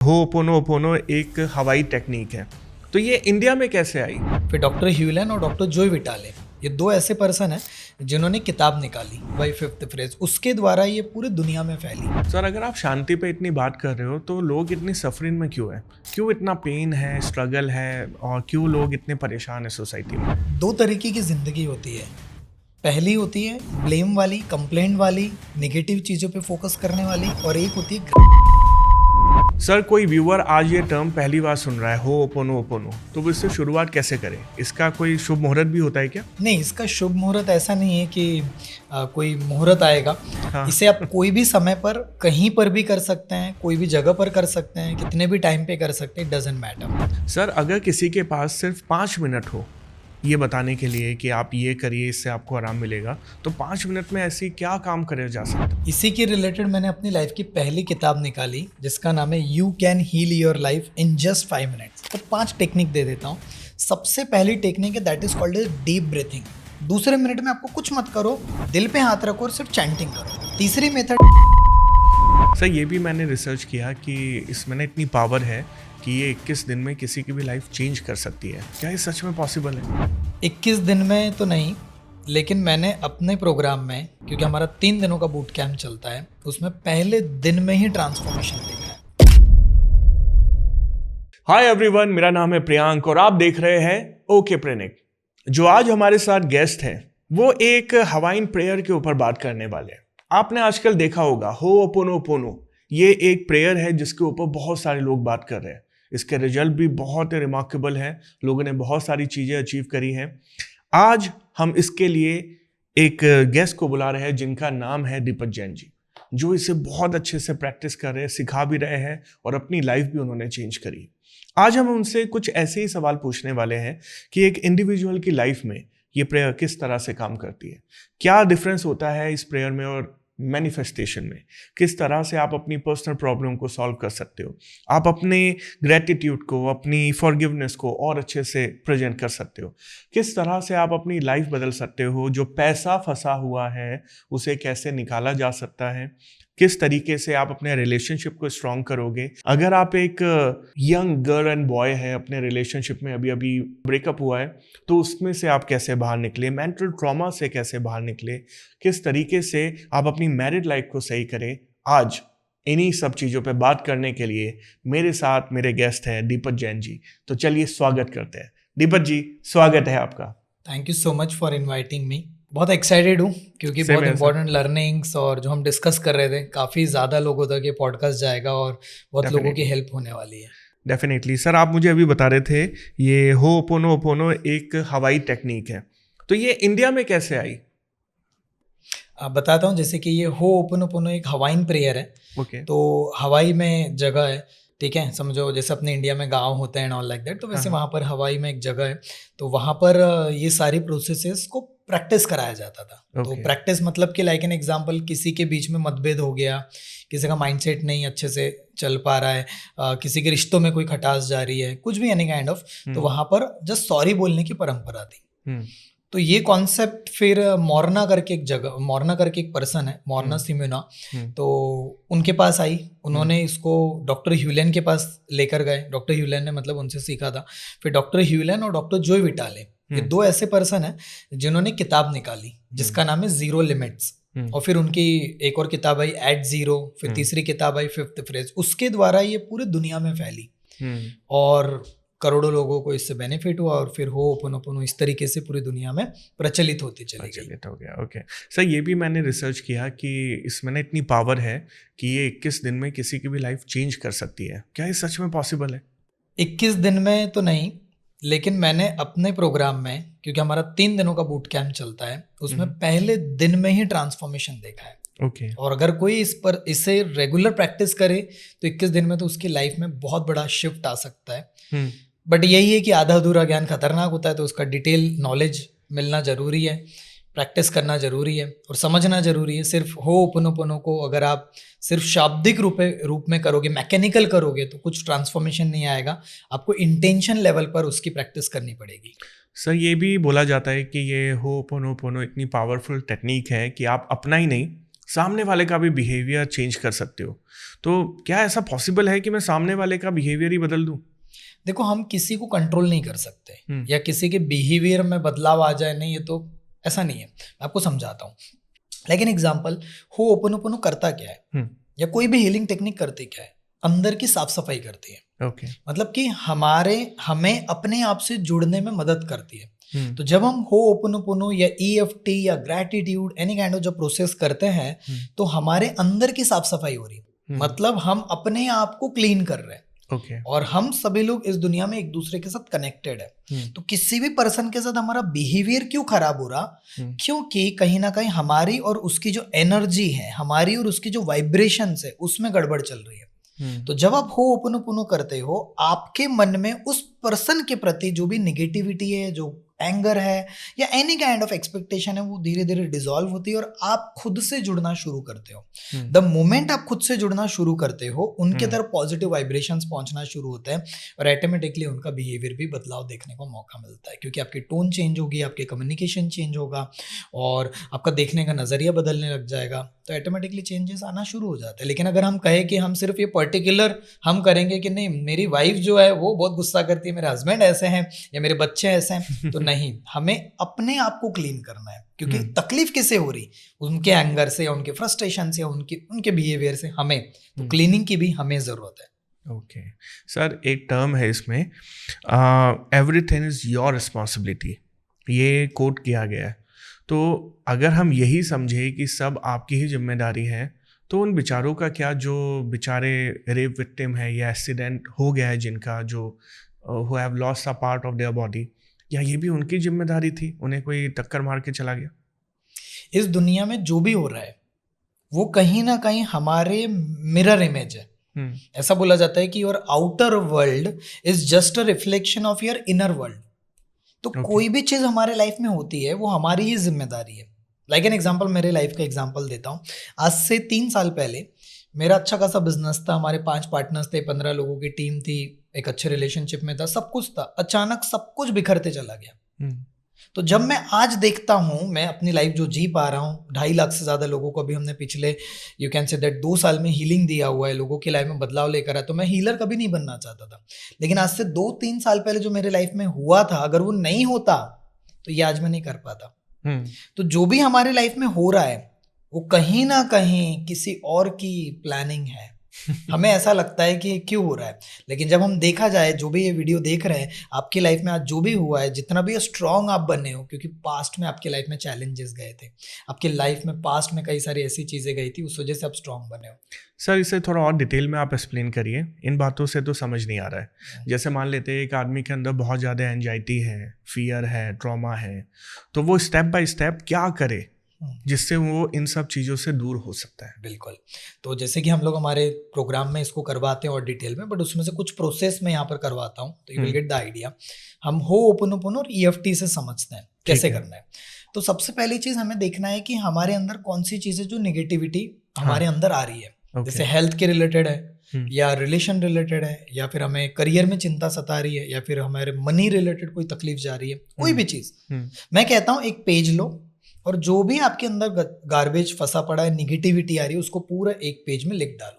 Ho'oponopono एक हवाई technique है, तो ये इंडिया में कैसे आई? फिर डॉक्टर ह्यूलन और डॉक्टर जोय विटाले, ये दो ऐसे पर्सन हैं जिन्होंने किताब निकाली बाई फिफ्थ फ्रेज, उसके द्वारा ये पूरी दुनिया में फैली। सर, अगर आप शांति पे इतनी बात कर रहे हो तो लोग इतनी सफरिंग में क्यों है? क्यों इतना पेन है, स्ट्रगल है, और क्यों लोग इतने परेशान है सोसाइटी में? दो तरीके की ज़िंदगी होती है। पहली होती है ब्लेम वाली, कंप्लेंट वाली, नेगेटिव चीज़ों पे फोकस करने वाली, और एक होती है सर, कोई व्यूअर आज ये टर्म पहली बार सुन रहा है, होपोनोपोनो, तो वो इससे शुरुआत कैसे करे? इसका कोई शुभ मुहूर्त भी होता है क्या? नहीं, इसका शुभ मुहूर्त ऐसा नहीं है कि कोई मुहूर्त आएगा। हाँ। इसे आप कोई भी समय पर कहीं पर भी कर सकते हैं, कोई भी जगह पर कर सकते हैं, कितने भी टाइम पे कर सकते हैं, डजेंट मैटर। सर, अगर किसी के पास सिर्फ 5 मिनट हो ये बताने के लिए कि आप ये करिए, इससे आपको आराम मिलेगा, तो 5 मिनट में ऐसी क्या काम करे जा सकता है? इसी के रिलेटेड मैंने अपनी लाइफ की पहली किताब निकाली जिसका नाम है you can heal your life in just 5 minutes. तो 5 टेक्निक दे देता हूँ। सबसे पहली टेक्निक है that is called as deep breathing. दूसरे मिनट में आपको कुछ मत करो, दिल पे हाथ रखो और सिर्फ चैंटिंग करो। तीसरी मेथड। सर, ये भी मैंने रिसर्च किया कि इसमें ना इतनी पावर है कि ये 21 दिन में किसी की भी लाइफ चेंज कर सकती है। क्या ये सच में पॉसिबल है? 21 दिन में तो नहीं, लेकिन मैंने अपने प्रोग्राम में, क्योंकि हमारा 3 दिनों का बूट कैंप चलता है, उसमें पहले दिन में ही ट्रांसफॉर्मेशन देखा है। हाय एवरीवन, मेरा नाम है प्रियांक और आप देख रहे हैं ओके प्रेनिक। जो आज हमारे साथ गेस्ट हैं वो एक हवाइन प्रेयर के ऊपर बात करने वाले हैं। आपने आजकल देखा होगा होपोनोपोनो, ये एक प्रेयर है जिसके ऊपर बहुत सारे लोग बात कर रहे हैं। इसके रिजल्ट भी बहुत रिमार्केबल है, लोगों ने बहुत सारी चीज़ें अचीव करी हैं। आज हम इसके लिए एक गेस्ट को बुला रहे हैं जिनका नाम है दीपक जैन जी, जो इसे बहुत अच्छे से प्रैक्टिस कर रहे हैं, सिखा भी रहे हैं और अपनी लाइफ भी उन्होंने चेंज करी। आज हम उनसे कुछ ऐसे ही सवाल पूछने वाले हैं कि एक इंडिविजुअल की लाइफ में ये प्रेयर किस तरह से काम करती है, क्या डिफरेंस होता है इस प्रेयर में और मैनिफेस्टेशन में, किस तरह से आप अपनी पर्सनल प्रॉब्लम को सॉल्व कर सकते हो, आप अपने ग्रेटिट्यूड को, अपनी फॉरगिवनेस को और अच्छे से प्रेजेंट कर सकते हो, किस तरह से आप अपनी लाइफ बदल सकते हो, जो पैसा फंसा हुआ है उसे कैसे निकाला जा सकता है, किस तरीके से आप अपने रिलेशनशिप को स्ट्रॉन्ग करोगे। अगर आप एक यंग गर्ल एंड बॉय है, अपने रिलेशनशिप में अभी अभी ब्रेकअप हुआ है, तो उसमें से आप कैसे बाहर निकले, मेंटल ट्रॉमा से कैसे बाहर निकले, किस तरीके से आप अपनी मैरिड लाइफ को सही करें। आज इन्हीं सब चीज़ों पे बात करने के लिए मेरे साथ मेरे गेस्ट हैं दीपक जैन जी। तो चलिए स्वागत करते हैं। दीपक जी, स्वागत है आपका। Thank you so much for inviting me. बहुत एक्साइटेड हूँ क्योंकि बहुत इंपॉर्टेंट लर्निंग्स और जो हम डिस्कस कर रहे थे, काफ़ी ज़्यादा लोगों तक ये पॉडकास्ट जाएगा और बहुत लोगों की हेल्प होने वाली है। डेफिनेटली। सर, आप मुझे अभी बता रहे थे ये होपोनोपोनो एक हवाई टेक्निक है, तो ये इंडिया में कैसे आई? बताता हूँ। जैसे कि ये होपोनोपोनो एक हवाइन प्रेयर है। ओके। तो हवाई में जगह है, ठीक है, समझो जैसे अपने इंडिया में गांव होते हैं ऑल लाइक दैट, तो वैसे वहाँ पर हवाई में एक जगह है। तो वहाँ पर ये सारी प्रोसेसेस को प्रैक्टिस कराया जाता था। तो प्रैक्टिस मतलब कि लाइक एन एग्जांपल, किसी के बीच में मतभेद हो गया, किसी का माइंडसेट नहीं अच्छे से चल पा रहा है, किसी के रिश्तों में कोई खटास जा रही है, कुछ भी एनी काइंड ऑफ, तो वहाँ पर जस्ट सॉरी बोलने की परंपरा थी। तो ये कॉन्सेप्ट फिर मोरना करके एक जगह, मोरना करके एक पर्सन है, मोरना सिम्योना, तो उनके पास आई। उन्होंने इसको डॉक्टर ह्यूलन के पास लेकर गए। डॉक्टर ह्यूलन ने मतलब उनसे सीखा था। फिर डॉक्टर ह्यूलन और डॉक्टर जोय विटाले, ये दो ऐसे पर्सन हैं जिन्होंने किताब निकाली जिसका नाम है जीरो लिमिट्स। और फिर उनकी एक और किताब आई एट जीरो, फिर तीसरी किताब आई फिफ्थ फ्रेज। उसके द्वारा ये पूरी दुनिया में फैली और करोड़ों लोगों को इससे बेनिफिट हुआ, और फिर होपोनोपोनो इस तरीके से पूरी दुनिया में प्रचलित होती चली गई। प्रचलित हो गया। ओके सर, ये भी मैंने रिसर्च किया कि इसमें ना इतनी पावर है कि ये 21 दिन में किसी की भी लाइफ चेंज कर सकती है। क्या ये सच में पॉसिबल है? 21 दिन में तो नहीं, लेकिन मैंने अपने प्रोग्राम में, क्योंकि हमारा 3 दिनों का बूट कैंप चलता है, उसमें पहले दिन में ही ट्रांसफॉर्मेशन देखा है। ओके। और अगर कोई इसे रेगुलर प्रैक्टिस करे तो 21 दिन में तो उसकी लाइफ में बहुत बड़ा शिफ्ट आ सकता है। बट यही है कि आधा अधूरा ज्ञान खतरनाक होता है, तो उसका डिटेल नॉलेज मिलना ज़रूरी है, प्रैक्टिस करना ज़रूरी है और समझना ज़रूरी है। सिर्फ होपोनोपोनो को अगर आप सिर्फ शाब्दिक रूप में करोगे, मैकेनिकल करोगे, तो कुछ ट्रांसफॉर्मेशन नहीं आएगा। आपको इंटेंशन लेवल पर उसकी प्रैक्टिस करनी पड़ेगी। सर, ये भी बोला जाता है कि ये होपोनोपोनो इतनी पावरफुल टेक्निक है कि आप अपना ही नहीं, सामने वाले का भी बिहेवियर चेंज कर सकते हो। तो क्या ऐसा पॉसिबल है कि मैं सामने वाले का बिहेवियर ही बदल दूं? देखो, हम किसी को कंट्रोल नहीं कर सकते या किसी के बिहेवियर में बदलाव आ जाए, नहीं, ये तो ऐसा नहीं है। मैं आपको समझाता हूँ। लेकिन एग्जाम्पल, हो ओपन करता क्या है, या कोई भी हीलिंग टेक्निक करती क्या है, अंदर की साफ सफाई करती है। ओके। मतलब कि हमें अपने आप से जुड़ने में मदद करती है। तो जब हम हो ओपन या EFT या ग्रैटिट्यूड एनी काइंड ऑफ जो प्रोसेस करते हैं, तो हमारे अंदर की साफ सफाई हो रही है। मतलब हम अपने आप को क्लीन कर रहे हैं। ओके। और हम सभी लोग इस दुनिया में एक दूसरे के साथ कनेक्टेड है। तो किसी भी पर्सन के साथ हमारा बिहेवियर क्यों खराब हो रहा, क्योंकि कहीं ना कहीं हमारी और उसकी जो एनर्जी है, हमारी और उसकी जो वाइब्रेशंस है, उसमें गड़बड़ चल रही है। तो जब आप हो ओपन करते हो, आपके मन में उस पर्सन के प्रति जो भी निगेटिविटी है, जो एंगर है या एनी काइंड ऑफ एक्सपेक्टेशन है, वो धीरे धीरे डिसॉल्व होती है और आप खुद से जुड़ना शुरू करते हो। द मोमेंट आप खुद से जुड़ना शुरू करते हो, उनके तरफ पॉजिटिव वाइब्रेशंस पहुंचना शुरू होते हैं और ऑटोमेटिकली उनका बिहेवियर भी बदलाव देखने को मौका मिलता है, क्योंकि आपकी टोन चेंज होगी, आपके कम्युनिकेशन चेंज होगा और आपका देखने का नजरिया बदलने लग जाएगा। तो ऑटोमेटिकली चेंजेस आना शुरू हो जाते हैं। लेकिन अगर हम कहें कि हम सिर्फ ये पर्टिकुलर हम करेंगे कि नहीं, मेरी वाइफ जो है वो बहुत गुस्सा करती है, मेरे हस्बैंड ऐसे हैं या मेरे बच्चे ऐसे हैं, तो नहीं, हमें अपने आप को क्लीन करना है। क्योंकि तकलीफ किसे हो रही, उनके एंगर से या उनके फ्रस्ट्रेशन से या उनके बिहेवियर से हमें, तो क्लीनिंग की भी हमें ज़रूरत है। ओके सर, एक टर्म है इसमें, एवरीथिंग इज़ योर रिस्पॉन्सिबिलिटी, ये कोट किया गया है। तो अगर हम यही समझे कि सब आपकी ही जिम्मेदारी है, तो उन बेचारों का क्या जो बेचारे रेप विक्टिम है या एक्सीडेंट हो गया है जिनका, जो who have lost a part of their body, या ये भी उनकी जिम्मेदारी थी, उन्हें कोई टक्कर मार के चला गया? इस दुनिया में जो भी हो रहा है वो कहीं ना कहीं हमारे मिरर इमेज है। ऐसा बोला जाता है कि your outer world is just a reflection of your inner world. तो कोई भी चीज हमारे लाइफ में होती है वो हमारी ही जिम्मेदारी है। लाइक एन एग्जाम्पल, मेरे लाइफ का एग्जाम्पल देता हूँ। आज से 3 साल पहले मेरा अच्छा खासा बिजनेस था, हमारे 5 पार्टनर्स थे, 15 लोगों की टीम थी, एक अच्छे रिलेशनशिप में था, सब कुछ था। अचानक सब कुछ बिखरते चला गया। तो जब मैं आज देखता हूँ, मैं अपनी लाइफ जो जी पा रहा हूँ, 2.5 लाख से ज़्यादा लोगों को अभी हमने पिछले यू कैन से दैट 2 साल में हीलिंग दिया हुआ है, लोगों की लाइफ में बदलाव लेकर आया। तो मैं हीलर कभी नहीं बनना चाहता था, लेकिन आज से 2-3 साल पहले जो मेरे लाइफ में हुआ था, अगर वो नहीं होता तो ये आज मैं नहीं कर पाता। तो जो भी हमारे लाइफ में हो रहा है वो कहीं ना कहीं किसी और की प्लानिंग है। हमें ऐसा लगता है कि क्यों हो रहा है, लेकिन जब हम देखा जाए, जो भी ये वीडियो देख रहे हैं, आपकी लाइफ में आज जो भी हुआ है, जितना भी स्ट्रांग आप बने हो, क्योंकि पास्ट में आपकी लाइफ में चैलेंजेस गए थे, आपकी लाइफ में पास्ट में कई सारी ऐसी चीज़ें गई थी, उस वजह से आप स्ट्रांग बने हो। सर, इसे थोड़ा और डिटेल में आप एक्सप्लेन करिए, इन बातों से तो समझ नहीं आ रहा है। जैसे मान लेते हैं एक आदमी के अंदर बहुत ज़्यादा एंजाइटी है, फियर है, ट्रॉमा है, तो वो स्टेप बाय स्टेप क्या करे जिससे वो इन सब चीज़ों से दूर हो सकता है? बिल्कुल। तो जैसे कि हम लोग हमारे प्रोग्राम में इसको करवाते हैं और डिटेल में, बट उसमें से कुछ प्रोसेस में यहाँ पर करवाता हूँ, तो you will get the idea. हम हो ओपन और EFT से समझते हैं कैसे करना है। तो सबसे पहली चीज़ हमें देखना है कि हमारे अंदर कौन सी चीज़ें जो निगेटिविटी हमारे अंदर आ रही है। जैसे हेल्थ के रिलेटेड है, या रिलेशन रिलेटेड है, या फिर हमें करियर में चिंता सता रही है, या फिर हमारे मनी रिलेटेड कोई तकलीफ जा रही है, कोई भी चीज़। मैं कहता हूँ एक पेज लो और जो भी आपके अंदर गार्बेज फंसा पड़ा है, निगेटिविटी आ रही है, उसको पूरा एक पेज में लिख डालो।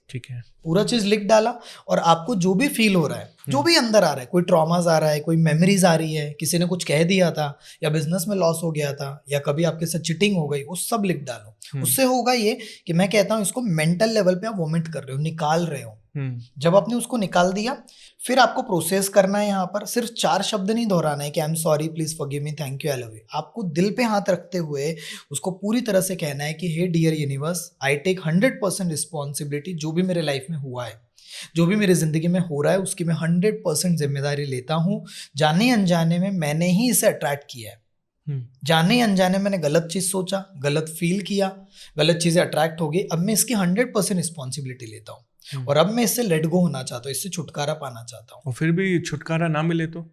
ठीक है, पूरा चीज लिख डाला और आपको जो भी फील हो रहा है, जो भी अंदर आ रहा है, कोई ट्रॉमाज आ रहा है, कोई मेमोरीज आ रही है, किसी ने कुछ कह दिया था, या बिजनेस में लॉस हो गया था, या कभी आपके साथ चिटिंग हो गई, वो सब लिख डालो। उससे होगा ये कि मैं कहता हूँ इसको मेंटल लेवल पे आप वोमिट कर रहे हो, निकाल रहे हो। जब आपने उसको निकाल दिया, फिर आपको प्रोसेस करना है। यहाँ पर सिर्फ 4 शब्द नहीं दोहराना है कि आई am sorry, please forgive me, thank you, I love you. आपको दिल पे हाथ रखते हुए उसको पूरी तरह से कहना है कि hey dear universe, I take 100% responsibility. जो भी मेरे लाइफ में हुआ है, जो भी मेरी जिंदगी में हो रहा है, उसकी मैं 100% जिम्मेदारी लेता हूँ। जाने अनजाने में मैंने ही इसे अट्रैक्ट किया है, जाने अनजाने मैंने गलत चीज सोचा, गलत फील किया, गलत चीजें अट्रैक्ट हो गई। अब मैं इसकी 100% रिस्पॉन्सिबिलिटी लेता हूँ और अब मैं इससे लेट गो होना चाहता हूँ, इससे छुटकारा पाना चाहता हूँ। और फिर भी छुटकारा ना मिले तो?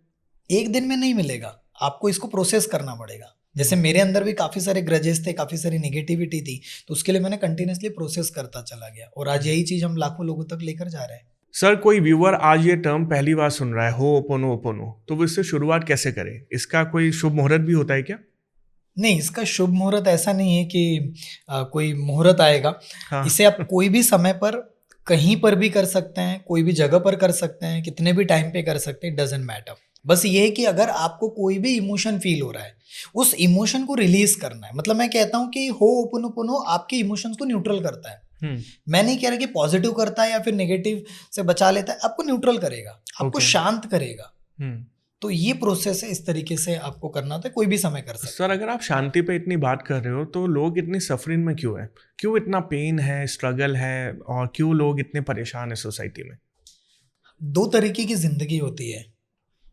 एक दिन में नहीं मिलेगा, आपको इसको प्रोसेस करना पड़ेगा। जैसे मेरे अंदर भी काफी सारे ग्रजेस थे, काफी सारी नेगेटिविटी थी, तो उसके लिए मैंने कंटिन्यूसली प्रोसेस करता चला गया और आज यही चीज हम लाखों लोगों तक लेकर जा रहे हैं। सर, कोई व्यूअर आज ये टर्म पहली बार सुन रहा है, हो ओपनो, तो वो इससे शुरुआत कैसे करे? इसका कोई शुभ मुहूर्त भी होता है क्या? नहीं, इसका शुभ मुहूर्त ऐसा नहीं है कि कोई मुहूर्त आएगा। हाँ। इसे आप कोई भी समय पर कहीं पर भी कर सकते हैं, कोई भी जगह पर कर सकते हैं, कितने भी टाइम पे कर सकते हैं, इट डजंट मैटर। बस ये है कि अगर आपको कोई भी इमोशन फील हो रहा है, उस इमोशन को रिलीज करना है। मतलब मैं कहता हूँ कि होओपोनोपोनो आपके इमोशंस को न्यूट्रल करता है। मैं नहीं कह रहा कि पॉजिटिव करता है या फिर नेगेटिव से बचा लेता है, आपको न्यूट्रल करेगा, आपको शांत करेगा। तो ये प्रोसेस है, इस तरीके से आपको करना होता है, कोई भी समय कर सकते हैं। सर, अगर आप शांति पे इतनी बात कर रहे हो तो लोग इतनी सफरिंग में क्यों है? क्यों इतना पेन है, स्ट्रगल है, और क्यों लोग इतने परेशान है सोसाइटी में? दो तरीके की जिंदगी होती है।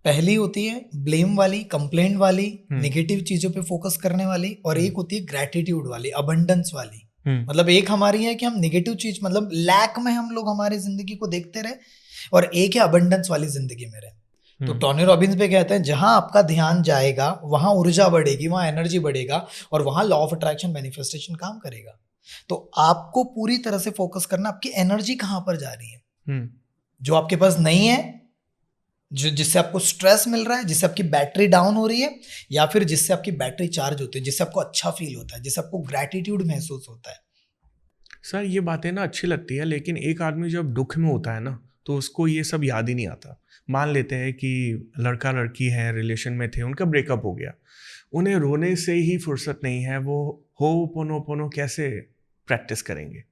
पहली होती है ब्लेम वाली, कंप्लेंट वाली, नेगेटिव चीजों पे फोकस करने वाली, और एक होती है ग्रेटिट्यूड वाली, अबंडेंस वाली। मतलब एक हमारी है कि हम नेगेटिव चीज, मतलब लैक में हम लोग हमारी जिंदगी को देखते रहे, और एक है अबंडेंस वाली जिंदगी में रहे। तो टोनी रॉबिन्स पे कहते हैं जहां आपका ध्यान जाएगा वहां ऊर्जा बढ़ेगी, वहां एनर्जी बढ़ेगा, और वहां लॉ ऑफ अट्रैक्शन मैनिफेस्टेशन काम करेगा। तो आपको पूरी तरह से फोकस करना, आपकी एनर्जी कहां पर जा रही है, जो आपके पास नहीं है, जो जिससे आपको स्ट्रेस मिल रहा है, जिससे आपकी बैटरी डाउन हो रही है, या फिर जिससे आपकी बैटरी चार्ज होती है, जिससे आपको अच्छा फील होता है, जिससे आपको ग्रैटिट्यूड महसूस होता है। सर, ये बातें ना अच्छी लगती है, लेकिन एक आदमी जब दुख में होता है ना तो उसको ये सब याद ही नहीं आता। मान लेते हैं कि लड़का लड़की है, रिलेशन में थे, उनका ब्रेकअप हो गया, उन्हें रोने से ही फुर्सत नहीं है, वो होओपोनोपोनो कैसे प्रैक्टिस करेंगे?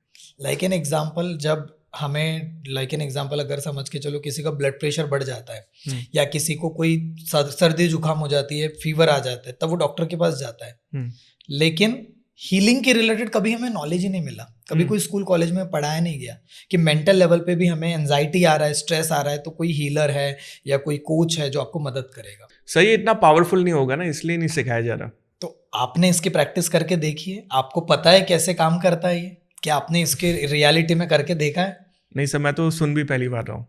लाइक एन एग्जाम्पल, जब हमें लाइक एन एग्जाम्पल अगर समझ के चलो, किसी का ब्लड प्रेशर बढ़ जाता है, या किसी को कोई सर्दी जुकाम हो जाती है, फीवर आ जाता है, तब वो डॉक्टर के पास जाता है। लेकिन हीलिंग के रिलेटेड कभी हमें नॉलेज ही नहीं मिला, कभी कोई स्कूल कॉलेज में पढ़ाया नहीं गया कि मेंटल लेवल पे भी हमें एंजाइटी आ रहा है, स्ट्रेस आ रहा है, तो कोई हीलर है या कोई कोच है जो आपको मदद करेगा। सर, ये इतना पावरफुल नहीं होगा ना, इसलिए नहीं सिखाया जा रहा। तो आपने इसकी प्रैक्टिस करके देखिए, आपको पता है कैसे काम करता है ये? क्या आपने इसके रियलिटी में करके देखा है? नहीं सर, मैं तो सुन भी पहली बार रहा हूँ।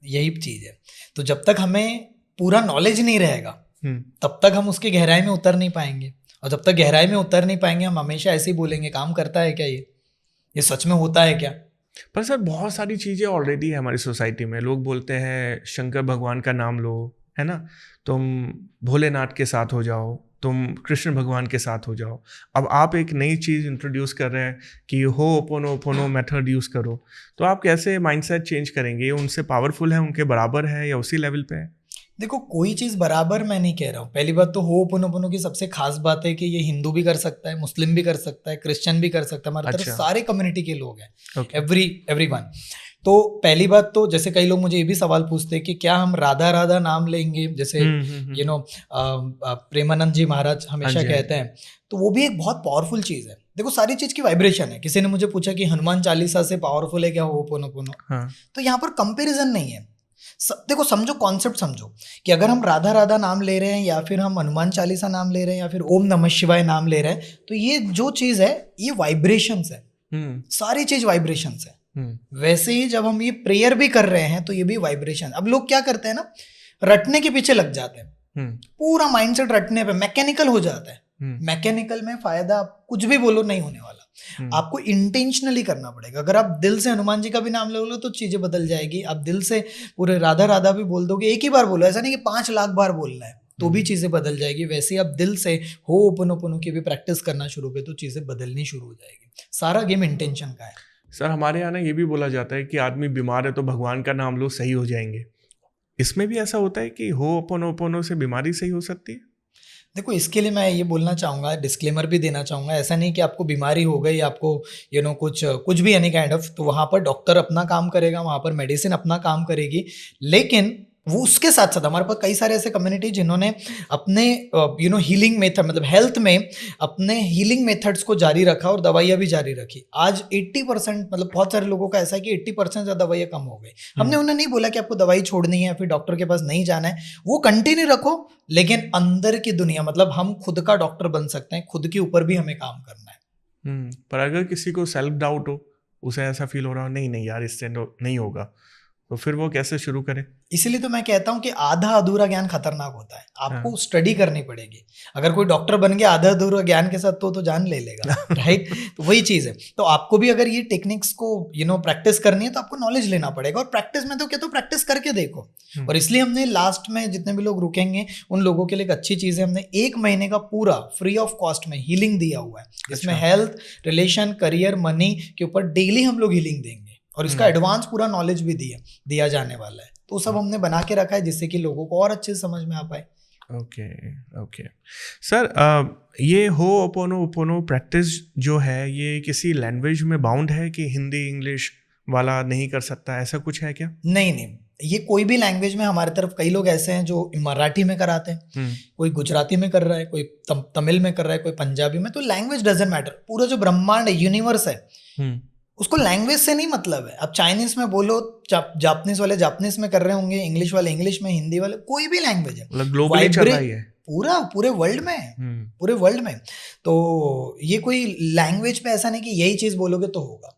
यही चीज है। तो जब तक हमें पूरा नॉलेज नहीं रहेगा तब तक हम उसकी गहराई में उतर नहीं पाएंगे, और जब तक गहराई में उतर नहीं पाएंगे हम हमेशा ऐसे ही बोलेंगे काम करता है क्या, ये सच में होता है क्या? पर सर, बहुत सारी चीज़ें ऑलरेडी है हमारी सोसाइटी में। लोग बोलते हैं शंकर भगवान का नाम लो, है ना, तुम भोलेनाथ के साथ हो जाओ, तुम कृष्ण भगवान के साथ हो जाओ। अब आप एक नई चीज़ इंट्रोड्यूस कर रहे हैं कि होओपोनोपोनो मेथड यूज़ करो, तो आप कैसे माइंडसेट चेंज करेंगे? उनसे पावरफुल है, उनके बराबर है, या उसी लेवल पे है? देखो, कोई चीज बराबर मैं नहीं कह रहा हूँ। पहली बात तो होओपोनोपोनो की सबसे खास बात है कि ये हिंदू भी कर सकता है, मुस्लिम भी कर सकता है, क्रिश्चियन भी कर सकता है, हमारे तरफ सारे कम्युनिटी के लोग हैं, एवरीवन। तो पहली बात तो, जैसे कई लोग मुझे ये भी सवाल पूछते हैं कि क्या हम राधा राधा नाम लेंगे, जैसे प्रेमानंद जी महाराज हमेशा कहते हैं, तो वो भी एक बहुत पावरफुल चीज है। देखो, सारी चीज की वाइब्रेशन है। किसी ने मुझे पूछा कि हनुमान चालीसा से पावरफुल है क्या होओपोनोपोनो? तो यहाँ पर कंपैरिजन नहीं है। देखो, समझो, कॉन्सेप्ट समझो कि अगर हम राधा राधा नाम ले रहे हैं, या फिर हम हनुमान चालीसा नाम ले रहे हैं, या फिर ओम नमः शिवाय नाम ले रहे हैं, तो ये जो चीज है ये वाइब्रेशंस है। सारी चीज वाइब्रेशंस है। वैसे ही जब हम ये प्रेयर भी कर रहे हैं तो ये भी वाइब्रेशन। अब लोग क्या करते हैं ना, रटने के पीछे लग जाते हैं, पूरा माइंडसेट रटने पे मैकेनिकल हो जाता है। मैकेनिकल में फायदा, कुछ भी बोलो, नहीं होने वाला। आपको इंटेंशनली करना पड़ेगा। अगर आप दिल से हनुमान जी का भी नाम ले लो तो चीजें बदल जाएगी। आप दिल से पूरे राधा राधा भी बोल दोगे, एक ही बार बोलो, ऐसा नहीं कि 5 लाख बार बोलना है, तो भी चीजें बदल जाएगी। वैसे ही आप दिल से होओपोनोपोनो की भी प्रैक्टिस करना शुरू करें तो चीजें बदलनी शुरू हो जाएगी। सारा गेम इंटेंशन का है। सर, हमारे यहाँ ना ये भी बोला जाता है कि आदमी बीमार है तो भगवान का नाम लो, सही हो जाएंगे। इसमें भी ऐसा होता है कि होओपोनोपोनो से बीमारी सही हो सकती है? देखो, इसके लिए मैं ये बोलना चाहूँगा, डिस्क्लेमर भी देना चाहूँगा, ऐसा नहीं कि आपको बीमारी हो गई, आपको कुछ भी एनी काइंड ऑफ, तो वहाँ पर डॉक्टर अपना काम करेगा, वहाँ पर मेडिसिन अपना काम करेगी। लेकिन वो उसके साथ साथ हमारे पास कई सारे ऐसे कम्युनिटी जिन्होंने अपने हीलिंग मेथड, मतलब हेल्थ में अपने हीलिंग मेथड्स को जारी रखा और दवाइयाँ भी जारी रखी। आज 80%, मतलब बहुत सारे लोगों का ऐसा है कि 80% ज़्यादा दवाइयाँ कम हो गई। हमने उन्हें नहीं बोला कि आपको दवाई छोड़नी है, फिर डॉक्टर के पास नहीं जाना है, वो कंटिन्यू रखो, लेकिन अंदर की दुनिया, मतलब हम खुद का डॉक्टर बन सकते हैं, खुद के ऊपर भी हमें काम करना है। पर अगर किसी को सेल्फ डाउट हो, उसे ऐसा फील हो रहा हो नहीं यार इससे नहीं होगा, तो फिर वो कैसे शुरू करें? इसीलिए तो मैं कहता हूँ कि आधा अधूरा ज्ञान खतरनाक होता है, आपको हाँ। स्टडी करनी पड़ेगी। अगर कोई डॉक्टर बन गया आधा अधूरा ज्ञान के साथ तो जान ले लेगा, राइट? तो वही चीज़ है। तो आपको भी अगर ये टेक्निक्स को प्रैक्टिस करनी है तो आपको नॉलेज लेना पड़ेगा, और प्रैक्टिस में तो कहता हूँ प्रैक्टिस करके देखो। और इसलिए हमने लास्ट में जितने भी लोग रुकेंगे उन लोगों के लिए एक अच्छी चीज़ है, हमने 1 महीने का पूरा फ्री ऑफ कॉस्ट में हीलिंग दिया हुआ है, जिसमें हेल्थ, रिलेशन, करियर, मनी के ऊपर डेली हम लोग हीलिंग देंगे, और इसका एडवांस पूरा नॉलेज भी दिया जाने वाला है। तो सब हमने बना के रखा है जिससे कि लोगों को और अच्छे से समझ में आ पाए। ओके सर, ये होओपोनोपोनो प्रैक्टिस जो है ये किसी लैंग्वेज में बाउंड है कि हिंदी इंग्लिश वाला नहीं कर सकता, ऐसा कुछ है क्या? नहीं, ये कोई भी लैंग्वेज में। हमारे तरफ कई लोग ऐसे हैं जो मराठी में कराते हैं, कोई गुजराती में कर रहा है, कोई तमिल में कर रहा है, कोई पंजाबी में। तो लैंग्वेज डजंट मैटर। पूरा जो ब्रह्मांड है, यूनिवर्स है, उसको लैंग्वेज से नहीं मतलब है। अब चाइनीज में बोलो, जापानीज वाले जापानीज में कर रहे होंगे, इंग्लिश वाले इंग्लिश में, हिंदी वाले, कोई भी लैंग्वेज है, मतलब ग्लोबली चल रहा है पूरे वर्ल्ड में। तो ये कोई लैंग्वेज पे ऐसा नहीं कि यही चीज बोलोगे तो होगा।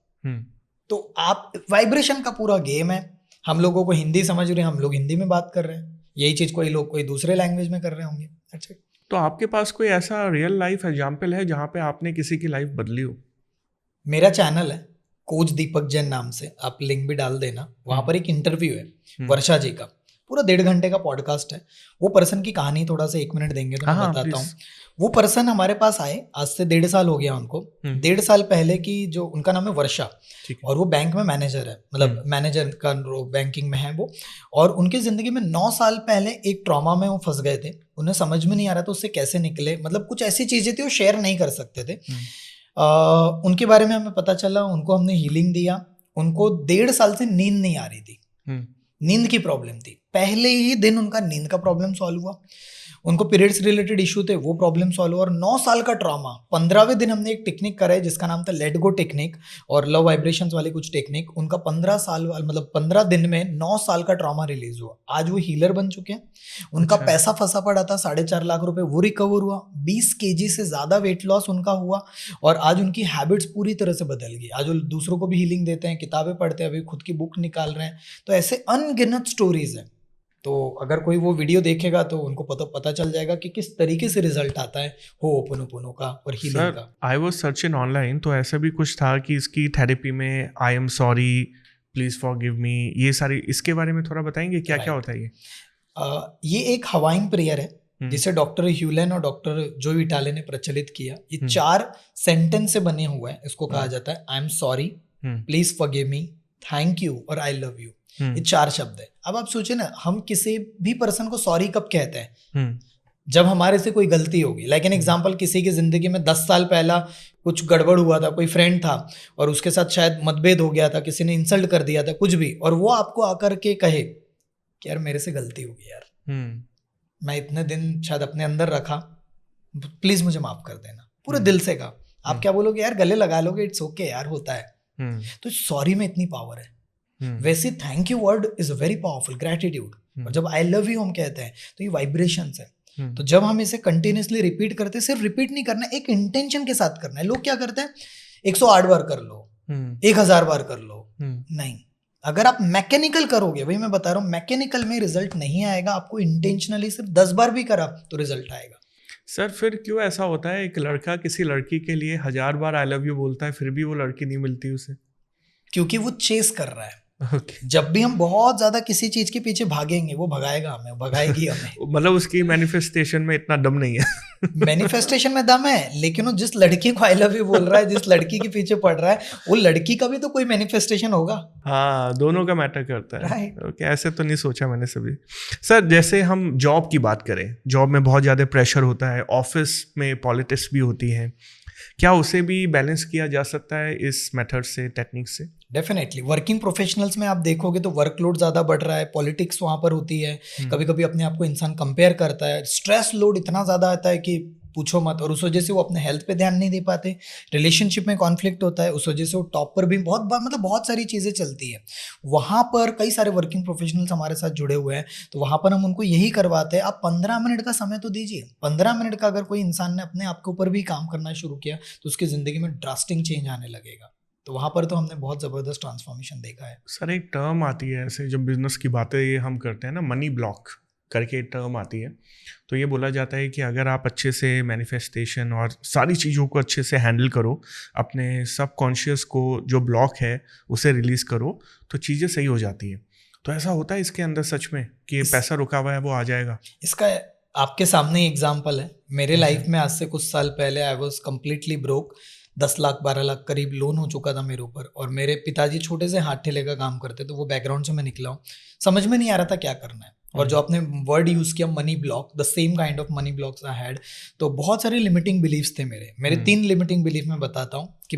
तो आप वाइब्रेशन का पूरा गेम है। हम लोगों को हिंदी समझ रहे हैं, हम लोग हिंदी में बात कर रहे हैं, यही चीज कोई लोग कोई दूसरे लैंग्वेज में कर रहे होंगे। अच्छा, तो आपके पास कोई ऐसा रियल लाइफ एग्जाम्पल है जहाँ पे आपने किसी की लाइफ बदली हो? मेरा चैनल है कोच दीपक जैन नाम से, आप लिंक भी डाल देना। वहाँ पर एक इंटरव्यू है वर्षा जी का, पूरा 1.5 घंटे का पॉडकास्ट है। वो पर्सन की कहानी थोड़ा सा 1 मिनट देंगे तो मैं बताता हूँ। वो पर्सन हमारे पास आए, आज से 1.5 साल हो गया उनको। 1.5 साल पहले की जो, उनका नाम है वर्षा, और वो बैंक में मैनेजर है, मतलब मैनेजर का बैंकिंग में है वो। और उनकी ज़िंदगी में 9 साल पहले एक ट्रॉमा में वो फंस गए थे, उन्हें समझ में नहीं आ रहा था उससे कैसे निकले। मतलब कुछ ऐसी चीज़ें थी वो शेयर नहीं कर सकते थे। उनके बारे में हमें पता चला, उनको हमने हीलिंग दिया। उनको 1.5 साल से नींद नहीं आ रही थी, नींद की प्रॉब्लम थी। पहले ही दिन उनका नींद का प्रॉब्लम सॉल्व हुआ। उनको पीरियड्स रिलेटेड इशू थे, वो प्रॉब्लम सॉल्व हुआ। और 9 साल का ट्रॉमा, 15वें दिन हमने एक टेक्निक कराई जिसका नाम था लेट गो टेक्निक, और लव वाइब्रेशंस वाली कुछ टेक्निक। उनका 15 दिन में 9 साल का ट्रॉमा रिलीज हुआ। आज वो हीलर बन चुके हैं। उनका पैसा फंसा पड़ा था 4.5 लाख रुपए, वो रिकवर हुआ। 20 kg से ज्यादा वेट लॉस उनका हुआ, और आज उनकी हैबिट्स पूरी तरह से बदल गई। आज वो दूसरों को भी हीलिंग देते हैं, किताबें पढ़ते हैं, अभी खुद की बुक निकाल रहे हैं। तो ऐसे अनगिनत स्टोरीज है। तो अगर कोई वो वीडियो देखेगा तो उनको पता चल जाएगा कि किस तरीके से रिजल्ट आता है होओपोनोपोनो का और हीलिंग का। आई वाज सर्चिंग ऑनलाइन, तो ऐसा भी कुछ था कि इसकी थेरेपी में आई एम सॉरी, प्लीज फॉरगिव मी, ये सारी, इसके बारे में थोड़ा बताएंगे क्या क्या होता है ये? ये एक हवाइन प्रेयर है जिसे डॉक्टर ह्यूलन और डॉक्टर जो विटाले ने प्रचलित किया। ये 4 सेंटेंस से बने हुए हैं। इसको कहा जाता है आई am sorry, please forgive me, thank you और आई लव यू। ये 4 शब्द है। अब आप सोचिए ना, हम किसी भी पर्सन को सॉरी कब कहते हैं? जब हमारे से कोई गलती होगी। लाइक एन एग्जाम्पल, किसी की जिंदगी में 10 साल पहला कुछ गड़बड़ हुआ था, कोई फ्रेंड था और उसके साथ शायद मतभेद हो गया था, किसी ने इंसल्ट कर दिया था, कुछ भी, और वो आपको आकर के कहे कि यार मेरे से गलती हो गई यार, मैं इतने दिन शायद अपने अंदर रखा, प्लीज मुझे माफ कर देना, पूरे दिल से कहा। आप क्या बोलोगे? यार गले लगा लोगे, इट्स ओके यार, होता है। तो सॉरी में इतनी पावर है। वैसे thank you word is very powerful, gratitude. और जब आई लव यू हम कहते हैं तो ये वाइब्रेशंस है। तो जब हम इसे कंटिन्यूसली रिपीट करते हैं, सिर्फ रिपीट नहीं करना, एक इंटेंशन के साथ करना है। लोग क्या करते हैं, 108 बार कर लो, 1000 बार कर लो, नहीं। अगर आप मैकेनिकल करोगे, वही मैं बता रहा हूँ, मैकेनिकल में रिजल्ट नहीं आएगा। आपको इंटेंशनली सिर्फ 10 बार भी करा तो रिजल्ट आएगा। सर फिर क्यों ऐसा होता है, एक लड़का किसी लड़की के लिए 1000 बार आई लव यू बोलता है, फिर भी वो लड़की नहीं मिलती उसे? क्योंकि वो चेस कर रहा है। Okay. जब भी हम बहुत ज्यादा किसी चीज के पीछे भागेंगे, वो भगाएगा हमें, भगाएगी हमें। मतलब उसकी मैनिफेस्टेशन में इतना दम नहीं है। मैनिफेस्टेशन में दम है, लेकिन वो जिस लड़की को आई लव यू बोल रहा है, जिस लड़की के पीछे पड़ रहा है, वो लड़की का भी तो कोई मैनिफेस्टेशन होगा। हाँ, दोनों का मैटर करता है। Right. Okay, ऐसे तो नहीं सोचा मैंने सभी। सर जैसे हम जॉब की बात करें, जॉब में बहुत ज़्यादा प्रेशर होता है, ऑफिस में पॉलिटिक्स भी होती है, क्या उसे भी बैलेंस किया जा सकता है इस मेथड से, टेक्निक से? डेफिनेटली। वर्किंग प्रोफेशनल्स में आप देखोगे तो वर्कलोड ज़्यादा बढ़ रहा है, पॉलिटिक्स वहाँ पर होती है। कभी कभी अपने आप को इंसान कंपेयर करता है, स्ट्रेस लोड इतना ज़्यादा आता है कि पूछो मत। और उस वजह से वो अपने हेल्थ पे ध्यान नहीं दे पाते, रिलेशनशिप में कॉन्फ्लिक्ट होता है, उस वजह से वो टॉप पर भी बहुत सारी चीज़ें चलती है। वहाँ पर कई सारे वर्किंग प्रोफेशनल्स हमारे साथ जुड़े हुए हैं, तो वहाँ पर हम उनको यही करवाते हैं, आप 15 मिनट का समय तो दीजिए। 15 मिनट का अगर कोई इंसान ने अपने आप के ऊपर भी काम करना शुरू किया तो उसकी ज़िंदगी में ड्रास्टिक चेंज आने लगेगा। तो वहाँ पर तो हमने बहुत ज़बरदस्त ट्रांसफॉर्मेशन देखा है। सर एक टर्म आती है ऐसे जब बिजनेस की बातें ये हम करते हैं ना, मनी ब्लॉक करके एक टर्म आती है। तो ये बोला जाता है कि अगर आप अच्छे से मैनिफेस्टेशन और सारी चीज़ों को अच्छे से हैंडल करो, अपने सबकॉन्शियस को जो ब्लॉक है उसे रिलीज़ करो, तो चीज़ें सही हो जाती है। तो ऐसा होता है इसके अंदर सच में कि पैसा रुका हुआ है वो आ जाएगा? इसका आपके सामने ही एग्जाम्पल है। मेरे लाइफ में आज से कुछ साल पहले I was completely broke. 10 lakh 12 lakh करीब लोन हो चुका था मेरे ऊपर, और मेरे पिताजी छोटे से हाथ ठेले का काम करते, तो वो बैकग्राउंड से मैं निकला हूँ। समझ में नहीं आ रहा था क्या करना है। और जो आपने वर्ड यूज़ किया money block, the same kind of money blocks I had. तो बहुत सारे लिमिटिंग बिलीव्स थे मेरे 3 लिमिटिंग बिलीफ मैं बताता हूँ कि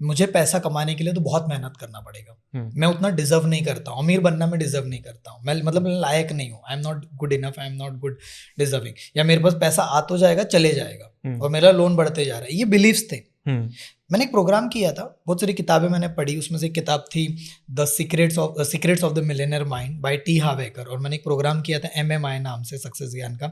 मुझे पैसा कमाने के लिए तो बहुत मेहनत करना पड़ेगा, मैं उतना डिजर्व नहीं करता हूँ, अमीर बनना मैं डिजर्व नहीं करता हूँ, मैं मतलब लायक नहीं हूँ, I am not good enough, I am not good deserving, या मेरे पास पैसा आ तो जाएगा चले जाएगा और मेरा लोन बढ़ते जा रहा है। ये बिलीव्स थे। मैंने एक प्रोग्राम किया था, बहुत सारी किताबें मैंने पढ़ी, उसमें से एक किताब थी the secrets of the millionaire mind by T Harv Eker, और मैंने एक प्रोग्राम किया था MMI नाम से, सक्सेस ज्ञान का।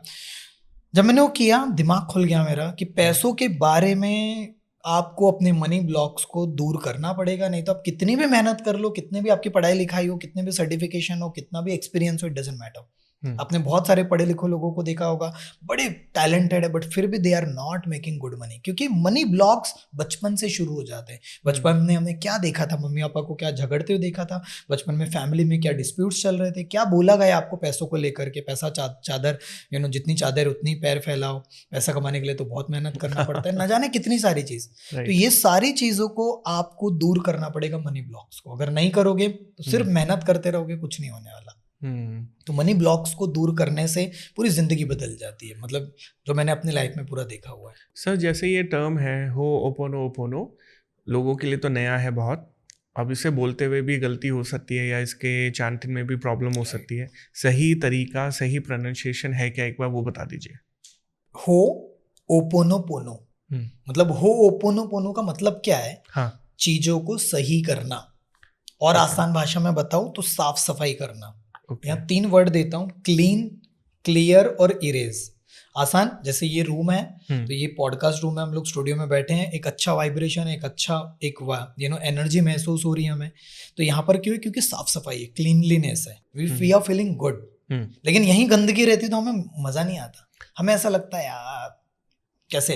जब मैंने वो किया, दिमाग खुल गया मेरा कि पैसों के बारे में आपको अपने मनी ब्लॉक्स को दूर करना पड़ेगा, नहीं तो आप कितनी भी मेहनत कर लो, कितने भी आपकी पढ़ाई लिखाई हो, कितने भी सर्टिफिकेशन हो, कितना भी एक्सपीरियंस हो, इट डजंट मैटर। आपने बहुत सारे पढ़े लिखे लोगों को देखा होगा, बड़े टैलेंटेड है, बट फिर भी they are not making good money, क्योंकि मनी ब्लॉक्स बचपन से शुरू हो जाते हैं। बचपन में हमने क्या देखा था, मम्मी पापा को क्या झगड़ते हुए देखा था, बचपन में फैमिली में क्या डिस्प्यूट्स चल रहे थे, क्या बोला गया आपको पैसों को लेकर के, पैसा चादर, जितनी चादर उतनी पैर फैलाओ, पैसा कमाने के लिए तो बहुत मेहनत करना पड़ता है, न जाने कितनी सारी चीज। तो ये सारी चीजों को आपको दूर करना पड़ेगा मनी ब्लॉक्स को। अगर नहीं करोगे तो सिर्फ मेहनत करते रहोगे, कुछ नहीं होने वाला। तो मनी ब्लॉक्स को दूर करने से पूरी जिंदगी बदल जाती है, मतलब जो मैंने अपनी लाइफ में पूरा देखा हुआ है। सर जैसे ये टर्म है होओपोनोपोनो, लोगों के लिए तो नया है बहुत, अब इसे बोलते हुए भी गलती हो सकती है या इसके चैंटिंग में भी प्रॉब्लम हो सकती है। सही तरीका, सही प्रोनाउंसिएशन है क्या, एक बार वो बता दीजिए। होओपोनोपोनो मतलब होओपोनोपोनो का मतलब क्या है? हाँ, चीजों को सही करना, और आसान भाषा में बताऊं तो साफ सफाई करना। यहाँ 3 वर्ड देता हूँ, क्लीन, क्लियर और इरेज। आसान, जैसे ये रूम है तो ये पॉडकास्ट रूम है, हम लोग स्टूडियो में बैठे हैं, एक अच्छा वाइब्रेशन, एक अच्छा एनर्जी महसूस हो रही है हमें। तो यहाँ पर क्यों है? क्योंकि साफ सफाई है, क्लीनलीनेस है, वी आर फीलिंग गुड। लेकिन यहीं गंदगी रहती तो हमें मजा नहीं आता, हमें ऐसा लगता है यार कैसे।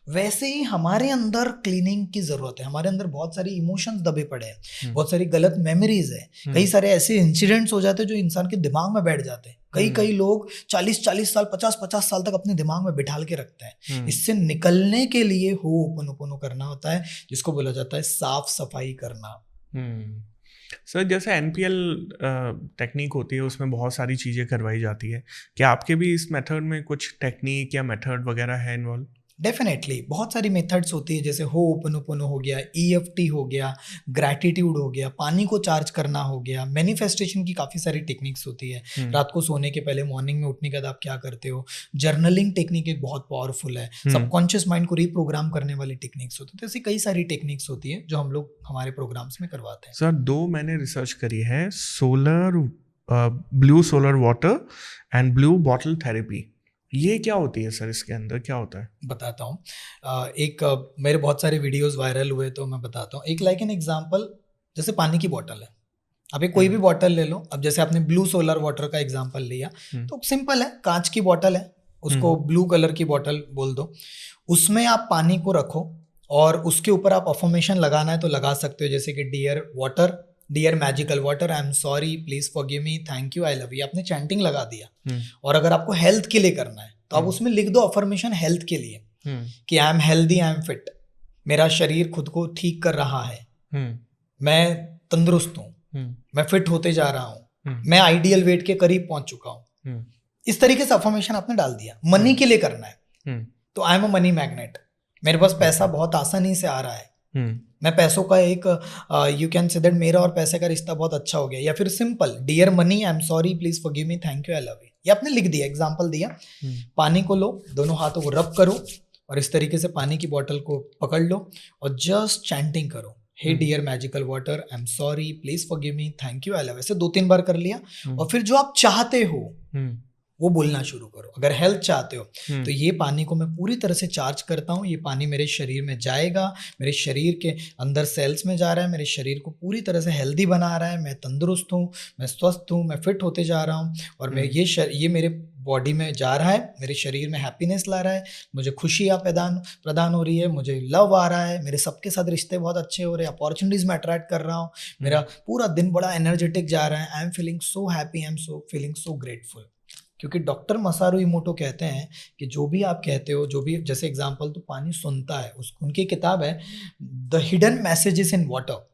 वैसे ही हमारे अंदर क्लीनिंग की जरूरत है। हमारे अंदर बहुत सारी इमोशंस दबे पड़े हैं, बहुत सारी गलत मेमोरीज है, कई सारे ऐसे इंसिडेंट्स हो जाते हैं जो इंसान के दिमाग में बैठ जाते हैं। कई लोग 40 साल 50 साल तक अपने दिमाग में बिठाल के रखते हैं। इससे निकलने के लिए होओपोनोपोनो करना होता है, जिसको बोला जाता है साफ सफाई करना। सर जैसे NPL टेक्निक होती है, उसमें बहुत सारी चीज़ें करवाई जाती है, क्या आपके भी इस मेथड में कुछ टेक्निक या मेथड वगैरह है इन्वॉल्व? डेफिनेटली बहुत सारी मेथड्स होती है, जैसे होओपोनोपोनो हो गया, EFT हो गया, ग्रैटिट्यूड हो गया, पानी को चार्ज करना हो गया, मैनिफेस्टेशन की काफ़ी सारी टेक्निक्स होती है। रात को सोने के पहले, मॉर्निंग में उठने के बाद आप क्या करते हो, जर्नलिंग टेक्निक एक बहुत पावरफुल है, सबकॉन्शियस माइंड को रीप्रोग्राम करने वाली टेक्निक्स होती है। तो ऐसी कई सारी टेक्निक्स होती है जो हम लोग हमारे प्रोग्राम्स में करवाते हैं। सर 2 मैंने रिसर्च करी है, blue solar water and blue bottle therapy. ये क्या होती है सर, इसके अंदर क्या होता है? बताता हूँ। मेरे बहुत सारे वीडियोस वायरल हुए तो मैं बताता हूँ। एक लाइक एन एग्जांपल, जैसे पानी की बोतल है, अब एक कोई भी बोतल ले लो। अब जैसे आपने ब्लू सोलर वाटर का एग्जांपल लिया, तो सिंपल है, कांच की बोतल है, उसको ब्लू कलर की बोतल बोल दो, उसमें आप पानी को रखो और उसके ऊपर आप अफर्मेशन लगाना है तो लगा सकते हो, जैसे कि dear water, dear magical water, I am sorry, please forgive me, thank you, I love you, आपने चैंटिंग लगा दिया। और अगर आपको हेल्थ के लिए करना है तो आप उसमें लिख दो अफर्मेशन हेल्थ के लिए, कि I am healthy, I am fit, मेरा शरीर खुद को ठीक कर रहा है, मैं तंदुरुस्त हूँ, मैं फिट होते जा रहा हूँ, मैं आइडियल वेट के करीब पहुंच चुका हूँ। इस तरीके से अफर्मेशन आपने डाल दिया। मनी के लिए करना है तो I am a money magnet, मेरे पास पैसा बहुत आसानी से आ रहा है, मैं पैसों का एक यू कैन से दैट मेरा और पैसे का रिश्ता बहुत अच्छा हो गया। या फिर simple, dear money, I am sorry, please forgive me, thank you, I love you, ये आपने लिख दिया, एग्जांपल दिया। पानी को लो, दोनों हाथों को रब करो और इस तरीके से पानी की बोतल को पकड़ लो और जस्ट चैंटिंग करो, hey dear magical water, I am sorry, please forgive me, thank you, I love you. ऐसे 2-3 बार कर लिया और फिर जो आप चाहते हो वो बोलना शुरू करो। अगर हेल्थ चाहते हो तो ये पानी को मैं पूरी तरह से चार्ज करता हूँ, ये पानी मेरे शरीर में जाएगा, मेरे शरीर के अंदर सेल्स में जा रहा है, मेरे शरीर को पूरी तरह से हेल्दी बना रहा है, मैं तंदुरुस्त हूँ, मैं स्वस्थ हूँ, मैं फिट होते जा रहा हूँ, और मैं ये मेरे बॉडी में जा रहा है, मेरे शरीर में हैप्पीनेस ला रहा है, मुझे खुशियाँ प्रदान हो रही है, मुझे लव आ रहा है, मेरे सबके साथ रिश्ते बहुत अच्छे हो रहे हैं, अपॉर्चुनिटीज में अट्रैक्ट कर रहा हूँ, मेरा पूरा दिन बड़ा एनर्जेटिक जा रहा है, I am feeling so happy, I am so feeling so grateful. क्योंकि डॉक्टर मसारू इमोटो कहते हैं कि जो भी आप कहते हो, जो भी, जैसे एग्जांपल तो पानी सुनता है, उनकी किताब है the hidden messages in water,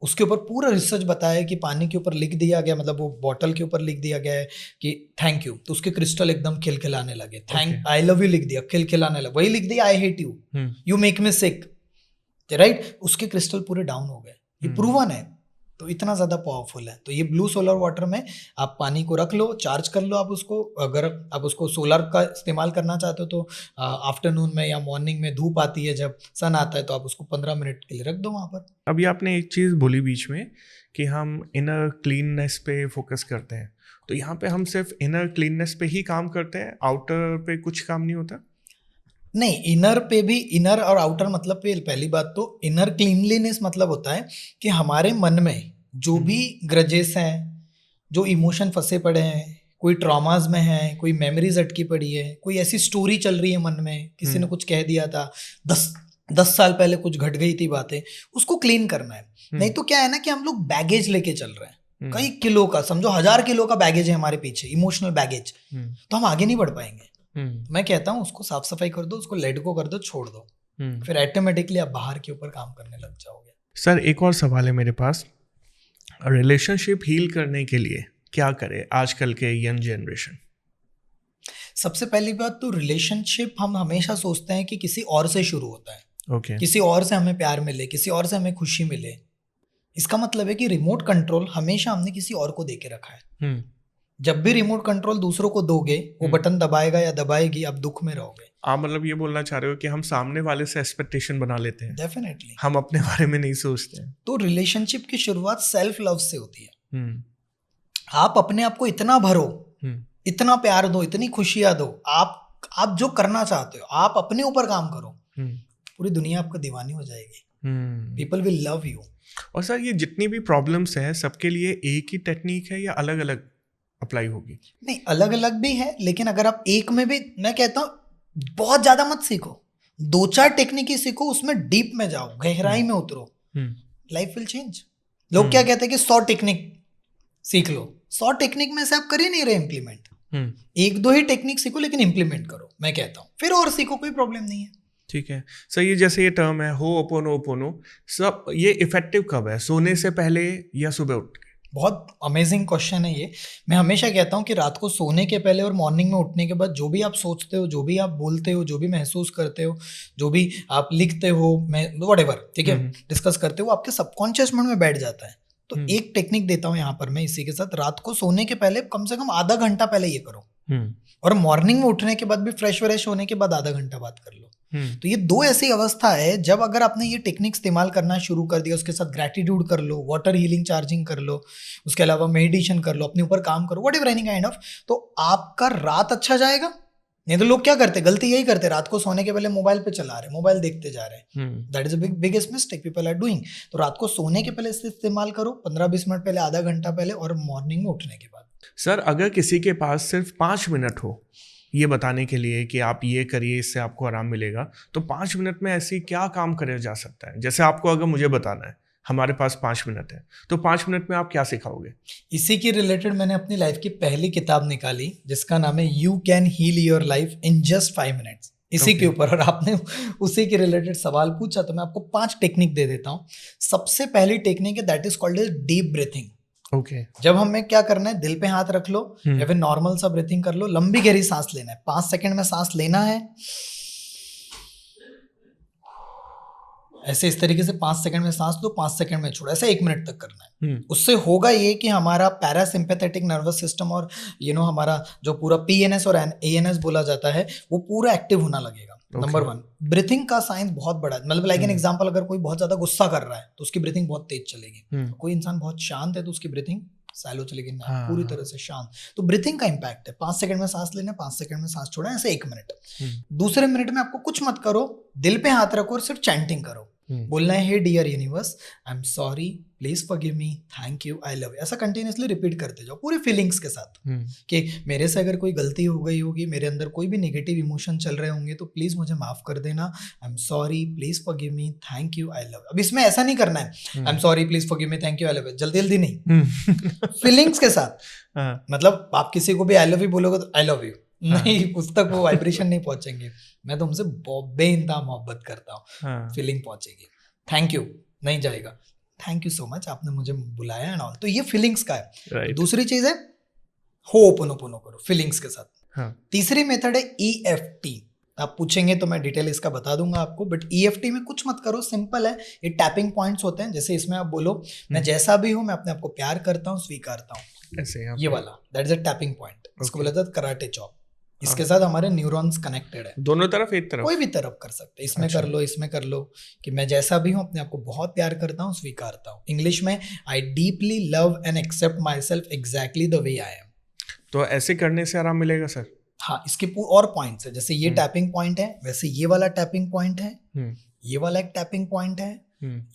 उसके ऊपर पूरा रिसर्च बताया कि पानी के ऊपर लिख दिया गया, मतलब वो बॉटल के ऊपर लिख दिया गया है कि थैंक यू, तो उसके क्रिस्टल एकदम खिलखिलाने लगे, आई लव यू लिख दिया, खिलखिलाने लगे, वही लिख दिया I hate you, you make me sick, right, उसके क्रिस्टल पूरे डाउन हो गए, ये प्रूवन है। तो इतना ज़्यादा पावरफुल है। तो ये ब्लू सोलर वाटर में आप पानी को रख लो, चार्ज कर लो आप उसको। अगर आप उसको सोलर का इस्तेमाल करना चाहते हो तो आफ्टरनून में या मॉर्निंग में धूप आती है, जब सन आता है, तो आप उसको 15 मिनट के लिए रख दो वहाँ पर। अभी आपने एक चीज़ बोली बीच में कि हम इनर क्लीननेस पे फोकस करते हैं, तो यहाँ पे हम सिर्फ इनर क्लीननेस पे ही काम करते हैं, आउटर पे कुछ काम नहीं होता? नहीं, इनर पे भी, इनर और आउटर मतलब पहली बात तो इनर क्लीनलीनेस मतलब होता है कि हमारे मन में जो भी ग्रजेस हैं, जो इमोशन फंसे पड़े हैं, कोई ट्रॉमास में है, कोई मेमोरीज अटकी पड़ी है, कोई ऐसी स्टोरी चल रही है मन में, किसी ने कुछ कह दिया था, 10 साल पहले कुछ घट गई थी बातें, उसको क्लीन करना है। नहीं तो क्या है ना कि हम लोग बैगेज लेके चल रहे हैं, कई किलो का, समझो 1000 किलो का बैगेज है हमारे पीछे, इमोशनल बैगेज, तो हम आगे नहीं बढ़ पाएंगे। मैं कहता हूँ उसको साफ सफाई कर दो, उसको लेट गो कर दो, छोड़ दो, फिर ऑटोमेटिकली आप बाहर के ऊपर काम करने लग जाओगे। सर एक और सवाल है मेरे पास, रिलेशनशिप हील करने के लिए क्या करे आजकल के यंग जनरेशन? सबसे पहली बात तो रिलेशनशिप हम हमेशा सोचते हैं कि किसी और से शुरू होता है, Okay. किसी और से हमें प्यार मिले, किसी और से हमें खुशी मिले। इसका मतलब है कि रिमोट कंट्रोल हमेशा हमने किसी और को दे के रखा है। जब भी रिमोट कंट्रोल दूसरों को दोगे, वो बटन दबाएगा या दबाएगी, आप दुख में रहोगे। आप मतलब ये बोलना चाह रहे हो कि हम सामने वाले से एक्सपेक्टेशन बना लेते हैं? डेफिनेटली। हम अपने बारे में नहीं सोचते हैं। तो रिलेशनशिप की शुरुआत सेल्फ लव से होती है। आप अपने आप को इतना भरो, इतना प्यार दो, इतनी खुशियां दो, आप जो करना चाहते हो, आप अपने ऊपर काम करो, पूरी दुनिया आपको दीवानी हो जाएगी। People will love you. और सर ये जितनी भी प्रॉब्लम्स हैं, सबके लिए एक ही टेक्निक है या अलग अलग अप्लाई होगी? नहीं, अलग अलग भी है, लेकिन अगर आप एक में भी, मैं कहता हूँ बहुत ज्यादा मत सीखो, 2-4 टेक्निक ही सीखो, उसमें डीप में जाओ, गहराई में उतरो, लाइफ विल चेंज। लोग क्या कहते हैं कि 100 टेक्निक सीख लो, 100 टेक्निक में से आप कर ही नहीं रहे इम्प्लीमेंट। 1-2 ही टेक्निक सीखो, लेकिन इम्प्लीमेंट करो, मैं कहता हूँ, फिर और सीखो, कोई प्रॉब्लम नहीं है। ठीक है सर, ये जैसे ये टर्म है होओपोनोपोनो, सब ये इफेक्टिव कब है, सोने से पहले या सुबह उठ के? बहुत अमेजिंग क्वेश्चन है ये। मैं हमेशा कहता हूँ कि रात को सोने के पहले और मॉर्निंग में उठने के बाद जो भी आप सोचते हो, जो भी आप बोलते हो, जो भी महसूस करते हो, जो भी आप लिखते हो, व्हाटएवर, ठीक है, डिस्कस करते हो, आपके सबकॉन्शियस माइंड में बैठ जाता है। तो एक टेक्निक देता हूँ यहाँ पर मैं इसी के साथ, रात को सोने के पहले कम से कम आधा घंटा पहले ये करो, और मॉर्निंग में उठने के बाद भी फ्रेश होने के बाद आधा घंटा बाद कर लो। तो ये 2 ऐसी अवस्था है जब अगर आपने ये टेक्निक इस्तेमाल करना शुरू कर दिया, उसके साथ ग्रैटिट्यूड कर लो, वाटर हीलिंग चार्जिंग कर लो, उसके अलावा मेडिटेशन कर लो, अपने ऊपर काम करो, व्हाटएवर एनी काइंड ऑफ, तो आपका रात अच्छा जाएगा। नहीं तो लोग क्या करते, गलती यही करते, रात को सोने के पहले मोबाइल पे चला रहे, मोबाइल देखते जा रहे हैं, that is a biggest mistake people are doing. तो रात को सोने के पहले इसे इस्तेमाल करो, 15-20 मिनट पहले, आधा घंटा पहले, और मॉर्निंग में उठने के बाद। सर अगर किसी के पास सिर्फ 5 मिनट हो ये बताने के लिए कि आप ये करिए, इससे आपको आराम मिलेगा, तो 5 मिनट में ऐसी क्या काम करा जा सकता है? जैसे आपको अगर मुझे बताना है, हमारे पास 5 मिनट है, तो 5 मिनट में आप क्या सिखाओगे? इसी के रिलेटेड मैंने अपनी लाइफ की पहली किताब निकाली जिसका नाम है you can heal your life in just 5 minutes, इसी के ऊपर। और आपने उसी के रिलेटेड सवाल पूछा, तो मैं आपको 5 टेक्निक दे देता हूँ। सबसे पहली टेक्निक है, that is called as deep breathing. Okay. जब हमें क्या करना है, दिल पे हाथ रख लो या फिर नॉर्मल सा ब्रीथिंग कर लो, लंबी गहरी सांस लेना है, 5 सेकंड में सांस लेना है, ऐसे इस तरीके से 5 सेकंड में सांस लो, 5 सेकंड में छोड़ो, ऐसे 1 मिनट तक करना है। उससे होगा ये कि हमारा पैरासिम्पैथेटिक नर्वस सिस्टम और हमारा जो पूरा पीएनएस और एएनएस बोला जाता है, वो पूरा एक्टिव होना लगेगा। नंबर 1, ब्रीथिंग का साइंस बहुत बड़ा है। मतलब लाइक एन एग्जांपल, अगर कोई बहुत ज्यादा गुस्सा कर रहा है तो उसकी ब्रीथिंग बहुत तेज चलेगी, कोई इंसान बहुत शांत है तो उसकी ब्रीथिंग सैलो चलेगी ना, पूरी तरह से शांत। तो ब्रीथिंग का इम्पैक्ट है, 5 सेकंड में सांस लेना, 5 सेकंड में सांस छोड़ना, ऐसे 1 मिनट। दूसरे मिनट में आपको कुछ मत करो, दिल पे हाथ रखो और सिर्फ चैंटिंग करो। बोलना है, hey dear universe, I am sorry, please forgive me, thank you, I love you. ऐसा कंटिन्यूअसली रिपीट करते जाओ पूरी फीलिंग्स के साथ कि मेरे से अगर कोई गलती हो गई होगी, मेरे अंदर कोई भी नेगेटिव इमोशन चल रहे होंगे तो प्लीज मुझे माफ कर देना, आई am sorry, please forgive me, thank you, I love you. अब इसमें ऐसा नहीं करना है आई am sorry, please forgive me, thank you, I love you, जल्दी जल्दी नहीं, फीलिंग्स के साथ। मतलब आप किसी को भी आई लव यू बोलोगे तो आई लव यू नहीं, उस तक वो वाइब्रेशन नहीं पहुंचेंगे। मैं तुमसे बेइंतहा मोहब्बत करता हूँ, फीलिंग पहुंचेगी। थैंक यू नहीं जाएगा, थैंक यू सो मच, आपने मुझे बुलाया एंड ऑल। तो ये फीलिंग्स का है। दूसरी चीज है होओपोनोपोनो करो फीलिंग्स के साथ। तीसरी मेथड है EFT। आप पूछेंगे तो मैं डिटेल इसका बता दूंगा आपको, बट EFT में कुछ मत करो, सिंपल है। ये टैपिंग पॉइंट्स होते हैं, जैसे इसमें आप बोलो मैं जैसा भी हूं, मैं अपने आप को प्यार करता हूं, स्वीकारता हूं, ये वाला, that is a tapping point. इसको बोला जाता है कराटे चॉप। इसके साथ हमारे न्यूरॉन्स कनेक्टेड है, दोनों तरफ, एक तरफ, कोई भी तरफ कर सकते हैं। इसमें कर लो, इसमें कर लो, कि मैं जैसा भी हूं अपने आप को बहुत प्यार करता हूं, स्वीकारता हूं। इंग्लिश में I deeply love and accept myself exactly the way I am. तो ऐसे करने से आराम मिलेगा सर? हाँ, इसके और पॉइंट्स है, जैसे ये टैपिंग पॉइंट है, वैसे ये वाला टैपिंग पॉइंट है, ये वाला एक टैपिंग पॉइंट है,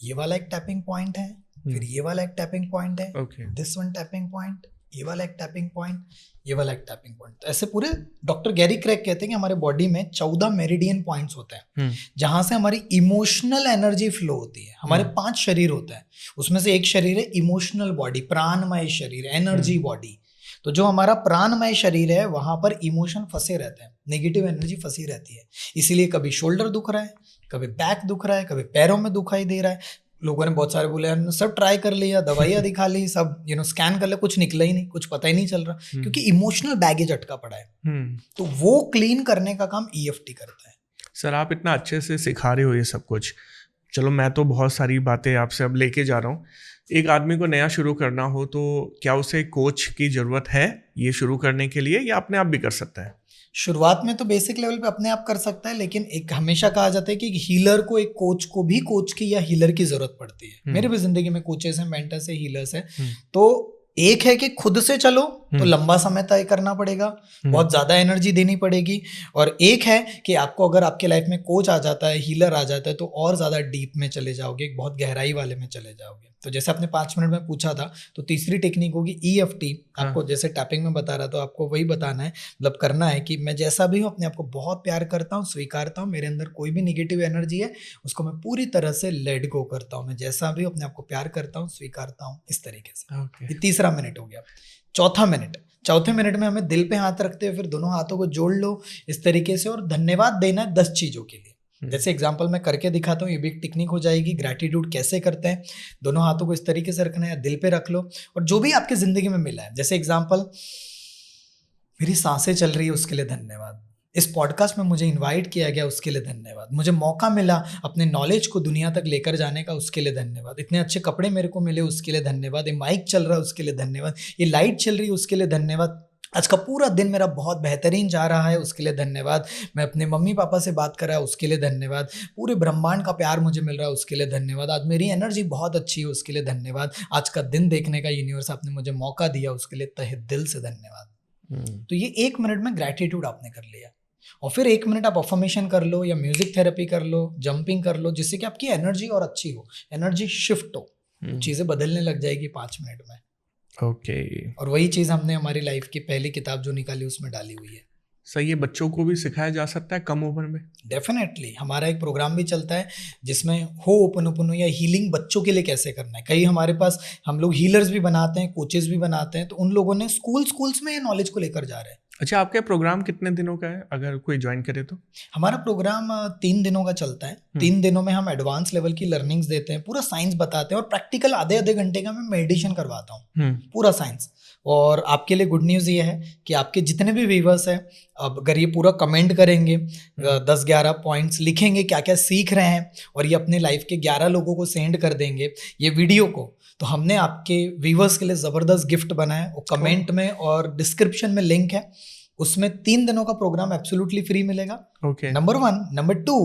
ये वाला एक टैपिंग पॉइंट है, फिर ये वाला एक टैपिंग पॉइंट है, दिस वन टैपिंग पॉइंट, ये वाला एक टैपिंग पॉइंट, ये वाला एक टैपिंग पॉइंट। ऐसे पूरे डॉक्टर गैरी क्रैग कहते हैं कि हमारे बॉडी में 14 मेरिडियन पॉइंट्स होते हैं, जहां से हमारी इमोशनल एनर्जी फ्लो होती है। हमारे 5 शरीर होते हैं, उसमें से एक शरीर है इमोशनल बॉडी, प्राणमय शरीर, एनर्जी बॉडी। तो जो हमारा प्राणमय शरीर है वहां पर इमोशन फंसे रहते हैं, नेगेटिव एनर्जी फंसी रहती है। इसीलिए कभी शोल्डर दुख रहा है, कभी बैक दुख रहा है, कभी पैरों में दुखाई दे रहा है। लोगों ने बहुत सारे बोले यार, सब ट्राई कर लिया, दवाइयाँ दिखा ली, सब स्कैन कर लिया, कुछ निकला ही नहीं, कुछ पता ही नहीं चल रहा, क्योंकि इमोशनल बैगेज अटका पड़ा है। तो वो क्लीन करने का काम EFT करता है। सर आप इतना अच्छे से सिखा रहे हो ये सब कुछ, चलो मैं तो बहुत सारी बातें आपसे अब लेके जा रहा हूँ। एक आदमी को नया शुरू करना हो तो क्या उसे कोच की ज़रूरत है ये शुरू करने के लिए, या अपने आप भी कर सकता है? शुरुआत में तो बेसिक लेवल पे अपने आप कर सकता है, लेकिन एक हमेशा कहा जाता है कि हीलर को, एक कोच को भी कोच की या हीलर की ज़रूरत पड़ती है। मेरे भी ज़िंदगी में कोचेस हैं, मेंटर्स हैं, हीलर्स हैं। तो एक है कि खुद से चलो तो लंबा समय तय करना पड़ेगा, बहुत ज़्यादा एनर्जी देनी पड़ेगी, और एक है कि आपको अगर आपके लाइफ में कोच आ जाता है, हीलर आ जाता है, तो और ज़्यादा डीप में चले जाओगे, बहुत गहराई वाले में चले जाओगे। तो जैसे आपने 5 मिनट में पूछा था, तो तीसरी टेक्निक होगी EFT। आपको जैसे टैपिंग में बता रहा, तो आपको वही बताना है, मतलब करना है कि मैं जैसा भी हूँ अपने आप को बहुत प्यार करता हूँ, स्वीकारता हूँ, मेरे अंदर कोई भी निगेटिव एनर्जी है उसको मैं पूरी तरह से लेट गो करता हूँ, मैं जैसा भी अपने आप को प्यार करता हूँ, स्वीकारता हूँ, इस तरीके से। ये तीसरा मिनट हो गया। चौथे मिनट में हमें दिल पे हाथ रखते हुए फिर दोनों हाथों को जोड़ लो इस तरीके से, और धन्यवाद देना है 10 चीज़ों के लिए। जैसे एग्जांपल मैं करके दिखाता हूँ, ये भी एक टेक्निक हो जाएगी। ग्रैटिट्यूड कैसे करते हैं, दोनों हाथों को इस तरीके से रखना है, दिल पे रख लो, और जो भी आपकी ज़िंदगी में मिला है, जैसे एग्जांपल मेरी सांसें चल रही है उसके लिए धन्यवाद, इस पॉडकास्ट में मुझे इनवाइट किया गया उसके लिए धन्यवाद, मुझे मौका मिला अपने नॉलेज को दुनिया तक लेकर जाने का उसके लिए धन्यवाद, इतने अच्छे कपड़े मेरे को मिले उसके लिए धन्यवाद, ये माइक चल रहा है उसके लिए धन्यवाद, ये लाइट चल रही है उसके लिए धन्यवाद, आज का पूरा दिन मेरा बहुत बेहतरीन जा रहा है उसके लिए धन्यवाद, मैं अपने मम्मी पापा से बात कर रहा है उसके लिए धन्यवाद, पूरे ब्रह्मांड का प्यार मुझे मिल रहा है उसके लिए धन्यवाद, आज मेरी एनर्जी बहुत अच्छी है उसके लिए धन्यवाद, आज का दिन देखने का यूनिवर्स आपने मुझे मौका दिया उसके लिए तहे दिल से धन्यवाद। तो ये 1 मिनट में ग्रैटिट्यूड आपने कर लिया, और फिर 1 मिनट आप अफर्मेशन कर लो या म्यूजिक थेरेपी कर लो, जंपिंग कर लो, जिससे कि आपकी एनर्जी और अच्छी हो, एनर्जी शिफ्ट हो, चीज़ें बदलने लग जाएगी 5 मिनट में। और वही चीज़ हमने हमारी लाइफ की पहली किताब जो निकाली उसमें डाली हुई है। सही है, बच्चों को भी सिखाया जा सकता है कम उम्र में? डेफिनेटली, हमारा एक प्रोग्राम भी चलता है जिसमें होओपोनोपोनो या हीलिंग बच्चों के लिए कैसे करना है। कई हमारे पास हम लोग हीलर्स भी बनाते हैं, कोचेस भी बनाते हैं, तो उन लोगों ने स्कूल्स में ये नॉलेज को लेकर जा रहे हैं। अच्छा, आपका प्रोग्राम कितने दिनों का है अगर कोई ज्वाइन करे तो? हमारा प्रोग्राम 3 दिनों का चलता है। 3 दिनों में हम एडवांस लेवल की लर्निंग्स देते हैं, पूरा साइंस बताते हैं, और प्रैक्टिकल आधे घंटे का मैं मेडिटेशन करवाता हूँ, पूरा साइंस। और आपके लिए गुड न्यूज़ ये है कि आपके जितने भी व्यूअर्स हैं, अब अगर ये पूरा कमेंट करेंगे, 10-11 पॉइंट्स लिखेंगे क्या क्या सीख रहे हैं, और ये अपने लाइफ के 11 लोगों को सेंड कर देंगे ये वीडियो को, तो हमने आपके व्यूअर्स के लिए ज़बरदस्त गिफ्ट बनाया है। वो कमेंट में और डिस्क्रिप्शन में लिंक है, उसमें 3 दिनों का प्रोग्राम एब्सोल्युटली फ्री मिलेगा। ओके। नंबर 1। नंबर 2,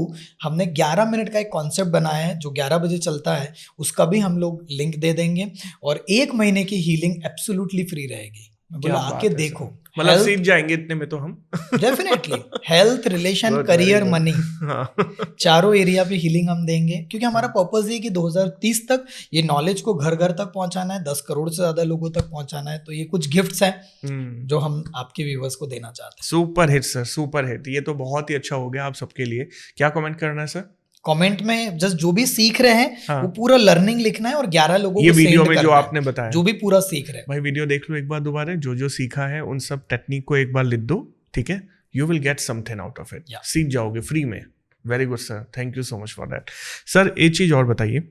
हमने 11 मिनट का एक कॉन्सेप्ट बनाया है जो 11 बजे चलता है, उसका भी हम लोग लिंक दे देंगे और 1 महीने की हीलिंग एब्सोल्युटली फ्री रहेगी। मैं बोला आके देखो, मतलब सीख जाएंगे इतने में तो हम। Definitely health, relation, Good, career, very good. Money, हाँ। चारों एरिया पे हीलिंग हम देंगे, क्योंकि हमारा पर्पस है कि 2030 तक ये नॉलेज को घर घर तक पहुंचाना है, 10 करोड़ से ज्यादा लोगों तक पहुंचाना है। तो ये कुछ गिफ्ट्स हैं जो हम आपके व्यूअर्स को देना चाहते हैं। Super hit sir, super hit. ये तो बहुत ही अच्छा हो गया आप सबके लिए। क्या कमेंट करना है सर? कमेंट में जस्ट जो भी सीख रहे हैं हाँ। वो पूरा लर्निंग लिखना है और 11 लोगों ये को वीडियो सेंड में जो करना है, आपने बताया, जो भी पूरा सीख रहे हैं। भाई वीडियो देख लो एक बार दोबारा, जो जो सीखा है उन सब टेक्निक को एक बार लिख दो, ठीक है? You will get something out of it. Yeah. सीख जाओगे फ्री में। Very good sir, thank you so much for that. Sir एक चीज़ और बताइए,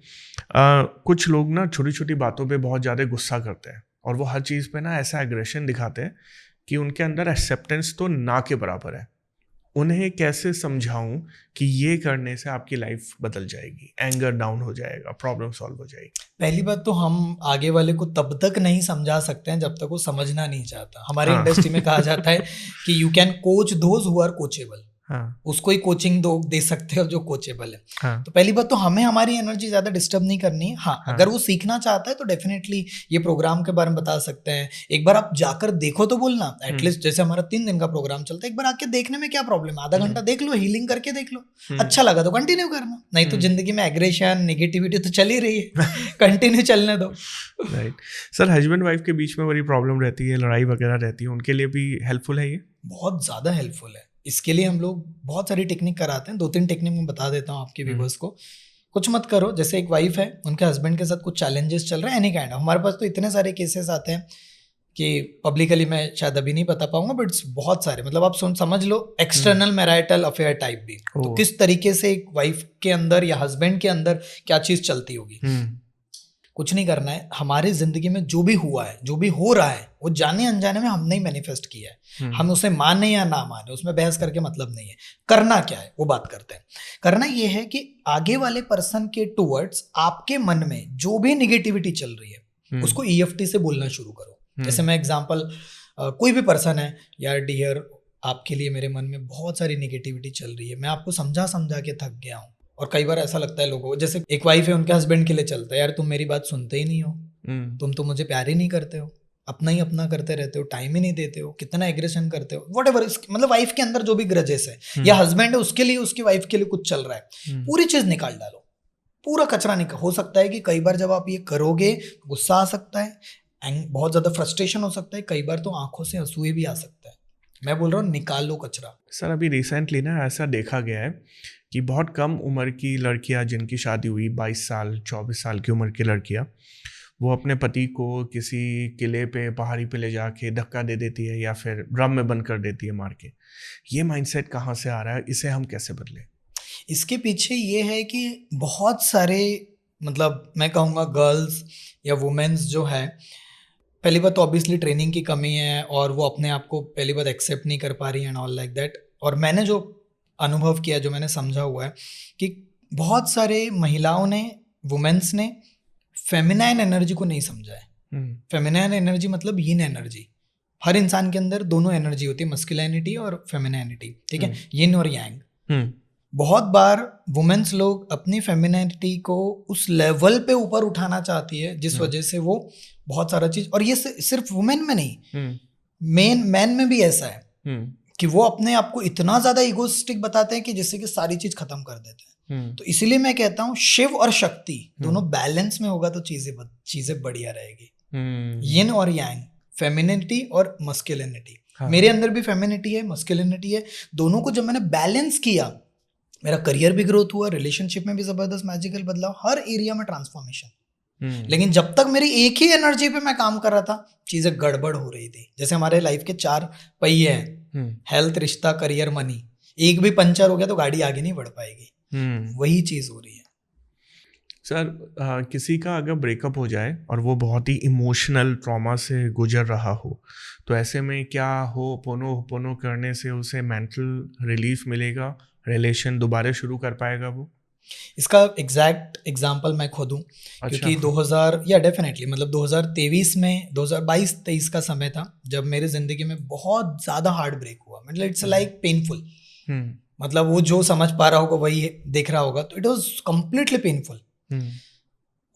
कुछ लोग ना छोटी छोटी बातों पे बहुत ज़्यादा गुस्सा करते हैं और वो हर चीज़ पे ना ऐसा एग्रेशन दिखाते हैं कि उनके अंदर एक्सेप्टेंस तो ना के बराबर है। उन्हें कैसे समझाऊं कि ये करने से आपकी लाइफ बदल जाएगी, एंगर डाउन हो जाएगा, प्रॉब्लम सॉल्व हो जाएगी? पहली बात तो हम आगे वाले को तब तक नहीं समझा सकते हैं जब तक वो समझना नहीं चाहता। हमारे हाँ। इंडस्ट्री में कहा जाता है कि you can coach those who are coachable. हाँ। उसको ही कोचिंग दे सकते हो जो कोचेबल है। हाँ। तो पहली बात तो हमें हमारी एनर्जी ज्यादा डिस्टर्ब नहीं करनी है। हाँ, अगर वो सीखना चाहता है तो डेफिनेटली ये प्रोग्राम के बारे में बता सकते हैं। एक बार आप जाकर देखो तो बोलना, एटलीस्ट जैसे हमारा 3 दिन का प्रोग्राम चलता है, एक बार आके देखने में क्या प्रॉब्लम है, आधा घंटा देख लो, हीलिंग करके देख लो, अच्छा लगा तो कंटिन्यू करना, नहीं तो जिंदगी में एग्रेशन, नेगेटिविटी तो चल ही रही है, कंटिन्यू चलने दो। राइट सर, हस्बैंड वाइफ के बीच में बड़ी प्रॉब्लम रहती है, लड़ाई वगैरह रहती है, उनके लिए भी हेल्पफुल है ये? बहुत ज्यादा हेल्पफुल है। इसके लिए हम लोग बहुत सारी टेक्निक कराते हैं। 2-3 टेक्निक मैं बता देता हूँ आपके व्यूवर्स को। कुछ मत करो, जैसे एक वाइफ है, उनके हस्बैंड के साथ कुछ चैलेंजेस चल रहे हैं, एनी काइंड। हमारे पास तो इतने सारे केसेस आते हैं कि पब्लिकली मैं शायद अभी नहीं बता पाऊंगा, बट बहुत सारे, मतलब आप समझ लो एक्सटर्नल मैरिटल अफेयर टाइप भी। तो किस तरीके से एक वाइफ के अंदर या हस्बैंड के अंदर क्या चीज चलती होगी। कुछ नहीं करना है, हमारी जिंदगी में जो भी हुआ है, जो भी हो रहा है, वो जाने अनजाने में हमने ही मैनिफेस्ट किया है। हम उसे माने या ना माने, उसमें बहस करके मतलब नहीं है। करना क्या है वो बात करते हैं। करना ये है कि आगे वाले पर्सन के टुवर्ड्स आपके मन में जो भी निगेटिविटी चल रही है उसको EFT से बोलना शुरू करो। जैसे मैं एग्जांपल, कोई भी पर्सन है, यार डियर आपके लिए मेरे मन में बहुत सारी निगेटिविटी चल रही है, मैं आपको समझा समझा के थक गया हूँ। और कई बार ऐसा लगता है लोगों को, जैसे एक वाइफ है, उनके हस्बैंड के लिए चलता है, यार तुम मेरी बात सुनते ही नहीं हो, तुम तो मुझे प्यार ही नहीं करते हो, अपना ही अपना करते रहते हो, टाइम ही नहीं देते हो, कितना एग्रेशन करते हो, व्हाटएवर। मतलब वाइफ के अंदर जो भी ग्रजेस है, या हस्बैंड है उसके लिए, उसकी वाइफ के लिए कुछ चल रहा है, पूरी चीज निकाल डालो, पूरा कचरा निकाल। हो सकता है कि कई बार जब आप ये करोगे गुस्सा आ सकता है, बहुत ज्यादा फ्रस्ट्रेशन हो सकता है, कई बार तो आंखों से आंसू भी आ सकता है। मैं बोल रहा हूँ निकाल लो कचरा। सर अभी रिसेंटली ना ऐसा देखा गया है कि बहुत कम उम्र की लड़कियां जिनकी शादी हुई, 22 साल 24 साल की उम्र की लड़कियां, वो अपने पति को किसी किले पे, पहाड़ी पे ले जाके धक्का दे देती है या फिर ड्रम में बंद कर देती है मार के। ये माइंडसेट कहाँ से आ रहा है, इसे हम कैसे बदलें? इसके पीछे ये है कि बहुत सारे, मतलब मैं कहूँगा गर्ल्स या वुमेन्स जो है, पहली बात तो ऑब्वियसली ट्रेनिंग की कमी है और वो अपने आप को पहली बात एक्सेप्ट नहीं कर पा रही है एंड ऑल लाइक दैट। और मैंने जो अनुभव किया, जो मैंने समझा हुआ है कि बहुत सारे महिलाओं ने, वुमेन्स ने फेमिनाइन एनर्जी को नहीं समझा है। फेमिनाइन एनर्जी मतलब यिन एनर्जी। हर इंसान के अंदर दोनों एनर्जी होती है, मस्कुलिनिटी और फेमिनिनिटी, ठीक है, यिन और यांग। बहुत बार वुमेन्स लोग अपनी फेमिनिनिटी को उस लेवल पे ऊपर उठाना चाहती है, जिस वजह से वो बहुत सारा चीज, और ये सिर्फ वुमेन में नहीं, मैन में भी ऐसा है कि वो अपने आप को इतना ज्यादा इगोइस्टिक बताते हैं कि जिससे कि सारी चीज खत्म कर देते हैं। तो इसीलिए मैं कहता हूँ शिव और शक्ति दोनों बैलेंस में होगा तो चीजें बढ़िया रहेगी। यिन और यांग, फेमिनिनिटी और मस्कुलिनिटी। मेरे अंदर भी फेमिनिनिटी है, मस्कुलिनिटी है, दोनों को जब मैंने बैलेंस किया, मेरा करियर भी ग्रोथ हुआ, रिलेशनशिप में भी जबरदस्त मैजिकल बदलाव, हर एरिया में ट्रांसफॉर्मेशन। लेकिन जब तक मेरी एक ही एनर्जी पे मैं काम कर रहा था, चीजें गड़बड़ हो रही थी। जैसे हमारे लाइफ के 4 पहिए हैं, हेल्थ, रिश्ता, करियर, मनी। एक भी पंचर हो गया तो गाड़ी आगे नहीं बढ़ पाएगी। वही चीज हो रही है। सर किसी का अगर ब्रेकअप हो जाए और वो बहुत ही इमोशनल ट्रॉमा से गुजर रहा हो, तो ऐसे में क्या होपोनो करने से उसे मेंटल रिलीफ मिलेगा, रिलेशन दोबारा शुरू कर पाएगा वो? इसका एग्जैक्ट एग्जांपल मैं खुद हूँ, क्योंकि 2000 या डेफिनेटली मतलब 2023 में 2022-23 का समय था जब मेरी जिंदगी में बहुत ज़्यादा हार्ट ब्रेक हुआ। मतलब इट्स लाइक पेनफुल, मतलब वो जो समझ पा रहा होगा वही देख रहा होगा, तो इट वाज कम्प्लीटली पेनफुल।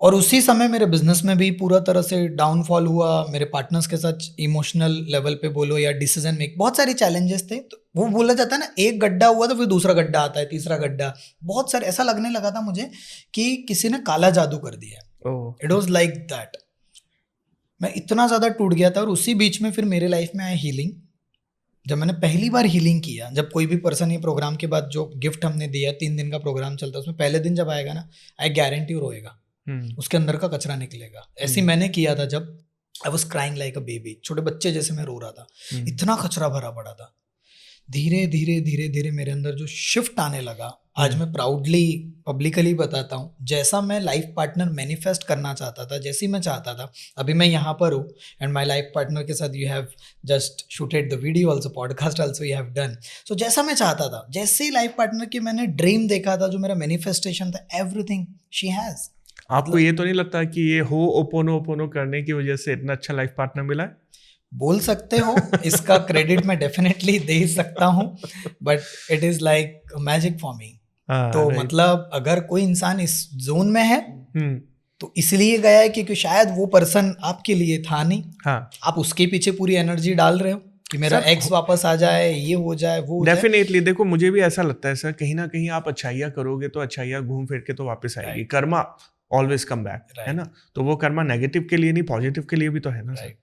और उसी समय मेरे बिजनेस में भी पूरा तरह से डाउनफॉल हुआ, मेरे पार्टनर्स के साथ इमोशनल लेवल पे बोलो या डिसीजन मेक, बहुत सारी चैलेंजेस थे। तो वो बोला जाता है ना, एक गड्ढा हुआ तो फिर दूसरा गड्ढा आता है, तीसरा गड्ढा, बहुत सारे। ऐसा लगने लगा था मुझे कि किसी ने काला जादू कर दिया। It was like that. मैं इतना ज़्यादा टूट गया था। और उसी बीच में फिर मेरे लाइफ में आया हीलिंग। जब मैंने पहली बार हीलिंग किया, जब कोई भी पर्सन ये प्रोग्राम के बाद जो गिफ्ट हमने दिया, 3 दिन का प्रोग्राम चलता है, उसमें पहले दिन जब आएगा ना, आई गारंटी रोएगा, उसके अंदर का कचरा निकलेगा। ऐसे मैंने किया था जब I was crying like a baby, छोटे बच्चे जैसे मैं रो रहा था, इतना कचरा भरा पड़ा था। धीरे धीरे धीरे धीरे मेरे अंदर जो शिफ्ट आने लगा, आज मैं प्राउडली पब्लिकली बताता हूँ, जैसा मैं लाइफ पार्टनर मैनिफेस्ट करना चाहता था, जैसी मैं चाहता था, अभी मैं यहाँ पर हूँ। एंड माय लाइफ पार्टनर के साथ you have just shooted the video also, podcast also you have done. So जैसा मैं चाहता था, जैसे लाइफ पार्टनर की मैंने ड्रीम देखा था, जो मेरा मैनिफेस्टेशन था, एवरीथिंग शी हैज। आपको ये तो नहीं लगता कि ये हो ओपोनो करने की वजह से इतना अच्छा लाइफ पार्टनर मिला है? बोल सकते हो, इसका क्रेडिट मैं डेफिनेटली दे सकता हूँ, but it is like magic for me. तो मतलब अगर कोई इंसान इस जोन में है तो इसलिए गया है क्योंकि शायद वो पर्सन आपके लिए था नहीं। आप उसके पीछे पूरी एनर्जी डाल रहे हो कि मेरा एक्स वापस आ जाए, ये हो जाए, वो डेफिनेटली। देखो मुझे भी ऐसा लगता है सर, कहीं ना कहीं आप अच्छाइयाँ करोगे तो अच्छाइयाँ घूम फिर के तो वापस आएगी। कर्मा ऑलवेज कम बैक, है ना? तो वो कर्मा नेगेटिव के लिए नहीं, पॉजिटिव के लिए भी तो है ना सर।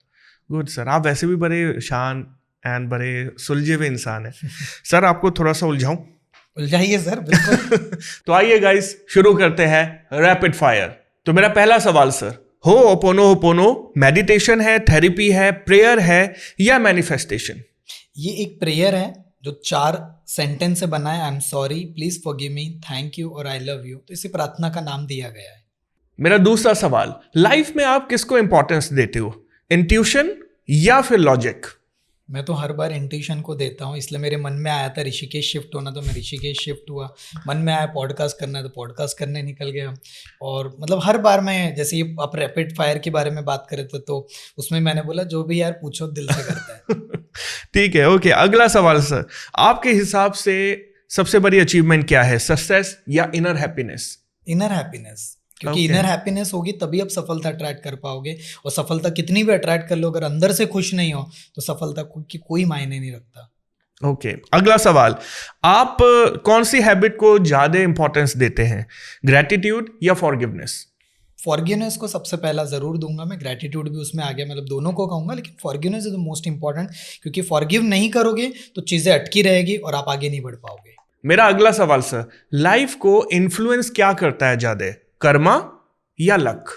गुड सर, आप वैसे भी बड़े शान एंड बड़े सुलझे हुए इंसान हैं। सर आपको थोड़ा सा उलझाऊं? उलझाइए सर, बिल्कुल। तो आइए गाइस, शुरू करते हैं रैपिड फायर। तो मेरा पहला सवाल सर, हो ओपोनो मेडिटेशन है, थेरेपी है, प्रेयर है या मैनिफेस्टेशन? ये एक प्रेयर है जो 4 सेंटेंस से बना है। आई am sorry, please forgive me, thank you और आई लव यू। तो इसी प्रार्थना का नाम दिया गया है। मेरा दूसरा सवाल, लाइफ में आप किसको इंपॉर्टेंस देते हो, इंट्यूशन या फिर लॉजिक? मैं तो हर बार इंट्यूशन को देता हूँ, इसलिए मेरे मन में आया था ऋषिकेश शिफ्ट होना, तो मैं ऋषिकेश शिफ्ट हुआ। मन में आया पॉडकास्ट करना है तो पॉडकास्ट करने निकल गया। और मतलब हर बार मैं, जैसे ये आप रैपिड फायर के बारे में बात कर रहे थे, तो उसमें मैंने बोला जो भी यार पूछो दिल से करता है। ठीक है, ओके। अगला सवाल सर, आपके हिसाब से सबसे बड़ी अचीवमेंट क्या है, सक्सेस या इनर हैप्पीनेस? इनर हैप्पीनेस, क्योंकि इनर हैप्पीनेस होगी तभी आप सफलता अट्रैक्ट कर पाओगे। और सफलता कितनी भी अट्रैक्ट कर लो, अगर अंदर से खुश नहीं हो तो सफलता की कोई मायने नहीं रखता। ओके। अगला सवाल, आप कौन सी हैबिट को ज्यादा इंपॉर्टेंस देते हैं, ग्रेटिट्यूड या फॉरगिवनेस? फॉरगिवनेस को सबसे पहला जरूर दूंगा मैं, ग्रेटिट्यूड भी उसमें आ गया, मतलब दोनों को कहूंगा, लेकिन forgiveness is the most important, क्योंकि फॉरगिव नहीं करोगे तो चीजें अटकी रहेगी और आप आगे नहीं बढ़ पाओगे। मेरा अगला सवाल सर, लाइफ को इन्फ्लुएंस क्या करता है ज्यादा, कर्मा या लक?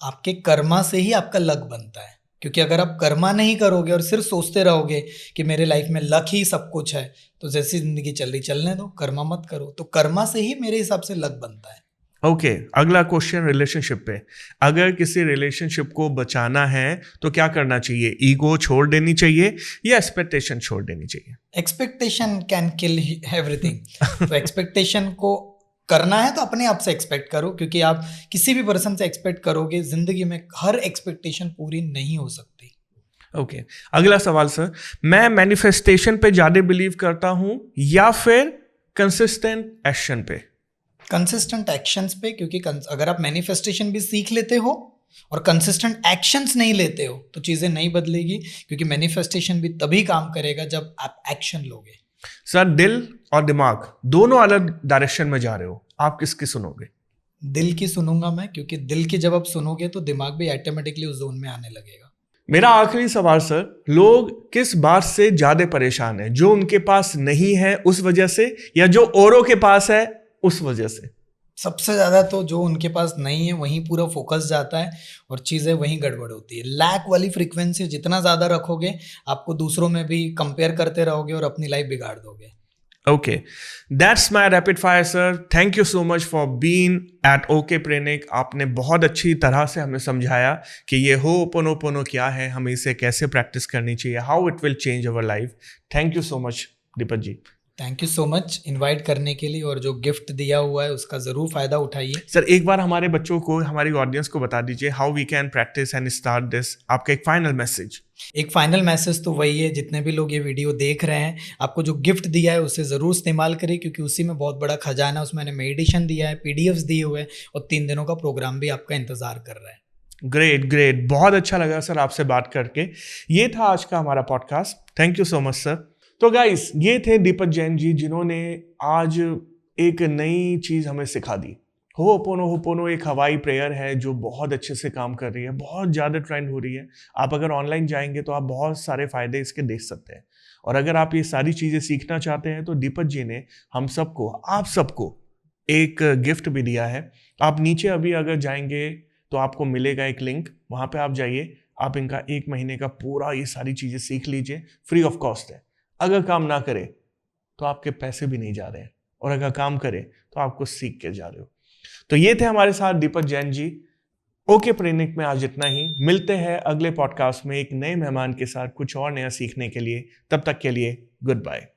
आपके कर्मा से ही आपका लक बनता है, क्योंकि अगर आप कर्मा नहीं करोगे और सिर्फ सोचते रहोगे कि मेरे लाइफ में लक ही सब कुछ है, तो जैसी जिंदगी चल रही चलने दो, कर्मा मत करो। तो कर्मा से ही मेरे हिसाब से लक बनता है। ओके। अगला क्वेश्चन रिलेशनशिप पे, अगर किसी रिलेशनशिप को बचाना है तो क्या करना चाहिए, ईगो छोड़ देनी चाहिए या एक्सपेक्टेशन छोड़ देनी चाहिए? Expectation can kill everything. तो एक्सपेक्टेशन को करना है तो अपने आप से एक्सपेक्ट करो, क्योंकि आप किसी भी पर्सन से एक्सपेक्ट करोगे, जिंदगी में हर एक्सपेक्टेशन पूरी नहीं हो सकती। ओके। अगला सवाल सर, मैं मैनिफेस्टेशन पे ज्यादा बिलीव करता हूं या फिर कंसिस्टेंट एक्शन पे? कंसिस्टेंट एक्शंस पे, क्योंकि अगर आप मैनिफेस्टेशन भी सीख लेते हो और कंसिस्टेंट एक्शंस नहीं लेते हो तो चीजें नहीं बदलेगी, क्योंकि मैनिफेस्टेशन भी तभी काम करेगा जब आप एक्शन लोगे। सर, दिल और दिमाग दोनों अलग डायरेक्शन में जा रहे हो, आप किसकी सुनोगे? दिल की सुनूंगा मैं, क्योंकि दिल की जब आप सुनोगे तो दिमाग भी ऑटोमेटिकली उस जोन में आने लगेगा। मेरा आखिरी सवाल सर, लोग किस बात से ज्यादा परेशान है, जो उनके पास नहीं है उस वजह से या जो औरों के पास है उस वजह से? सबसे ज़्यादा तो जो उनके पास नहीं है वहीं पूरा फोकस जाता है और चीज़ें वहीं गड़बड़ होती है। लैक वाली फ्रीक्वेंसी जितना ज़्यादा रखोगे, आपको दूसरों में भी कंपेयर करते रहोगे और अपनी लाइफ बिगाड़ दोगे। Okay, that's my rapid fire sir. Thank you so much for being at okay Pranic. आपने बहुत अच्छी तरह से हमें समझाया कि ये होपोनोपोनो क्या है, हमें इसे कैसे प्रैक्टिस करनी चाहिए, how it will change our life. Thank you so much Deepak ji. Thank you so much invite करने के लिए, और जो गिफ्ट दिया हुआ है उसका ज़रूर फ़ायदा उठाइए। सर एक बार हमारे बच्चों को, हमारी ऑडियंस को बता दीजिए how we can practice and start this, आपका एक फाइनल मैसेज। एक फाइनल मैसेज तो वही है, जितने भी लोग ये वीडियो देख रहे हैं, आपको जो गिफ्ट दिया है उसे ज़रूर इस्तेमाल करिए, क्योंकि उसी में बहुत बड़ा खजाना है। उसमें मैंने मेडिटेशन दिया है, पीडीएफ्स दिए हुए हैं, और 3 दिनों का प्रोग्राम भी आपका इंतज़ार कर रहा है। ग्रेट ग्रेट, बहुत अच्छा लगा सर आपसे बात करके। ये था आज का हमारा podcast. Thank you so much sir. तो गाइस, ये थे दीपक जैन जी, जिन्होंने आज एक नई चीज़ हमें सिखा दी। होपोनो एक हवाई प्रेयर है जो बहुत अच्छे से काम कर रही है, बहुत ज़्यादा ट्रेंड हो रही है। आप अगर ऑनलाइन जाएंगे तो आप बहुत सारे फायदे इसके देख सकते हैं। और अगर आप ये सारी चीज़ें सीखना चाहते हैं तो दीपक जी ने हम सबको, आप सबको एक गिफ्ट भी दिया है। आप नीचे अभी अगर जाएंगे तो आपको मिलेगा एक लिंक, वहाँ पे आप जाइए, आप इनका 1 महीने का पूरा ये सारी चीज़ें सीख लीजिए, फ्री ऑफ कॉस्ट है। अगर काम ना करे तो आपके पैसे भी नहीं जा रहे हैं, और अगर काम करे तो आपको सीख के जा रहे हो। तो ये थे हमारे साथ दीपक जैन जी। ओके प्रेनिक में आज इतना ही। मिलते हैं अगले पॉडकास्ट में एक नए मेहमान के साथ कुछ और नया सीखने के लिए। तब तक के लिए गुड बाय।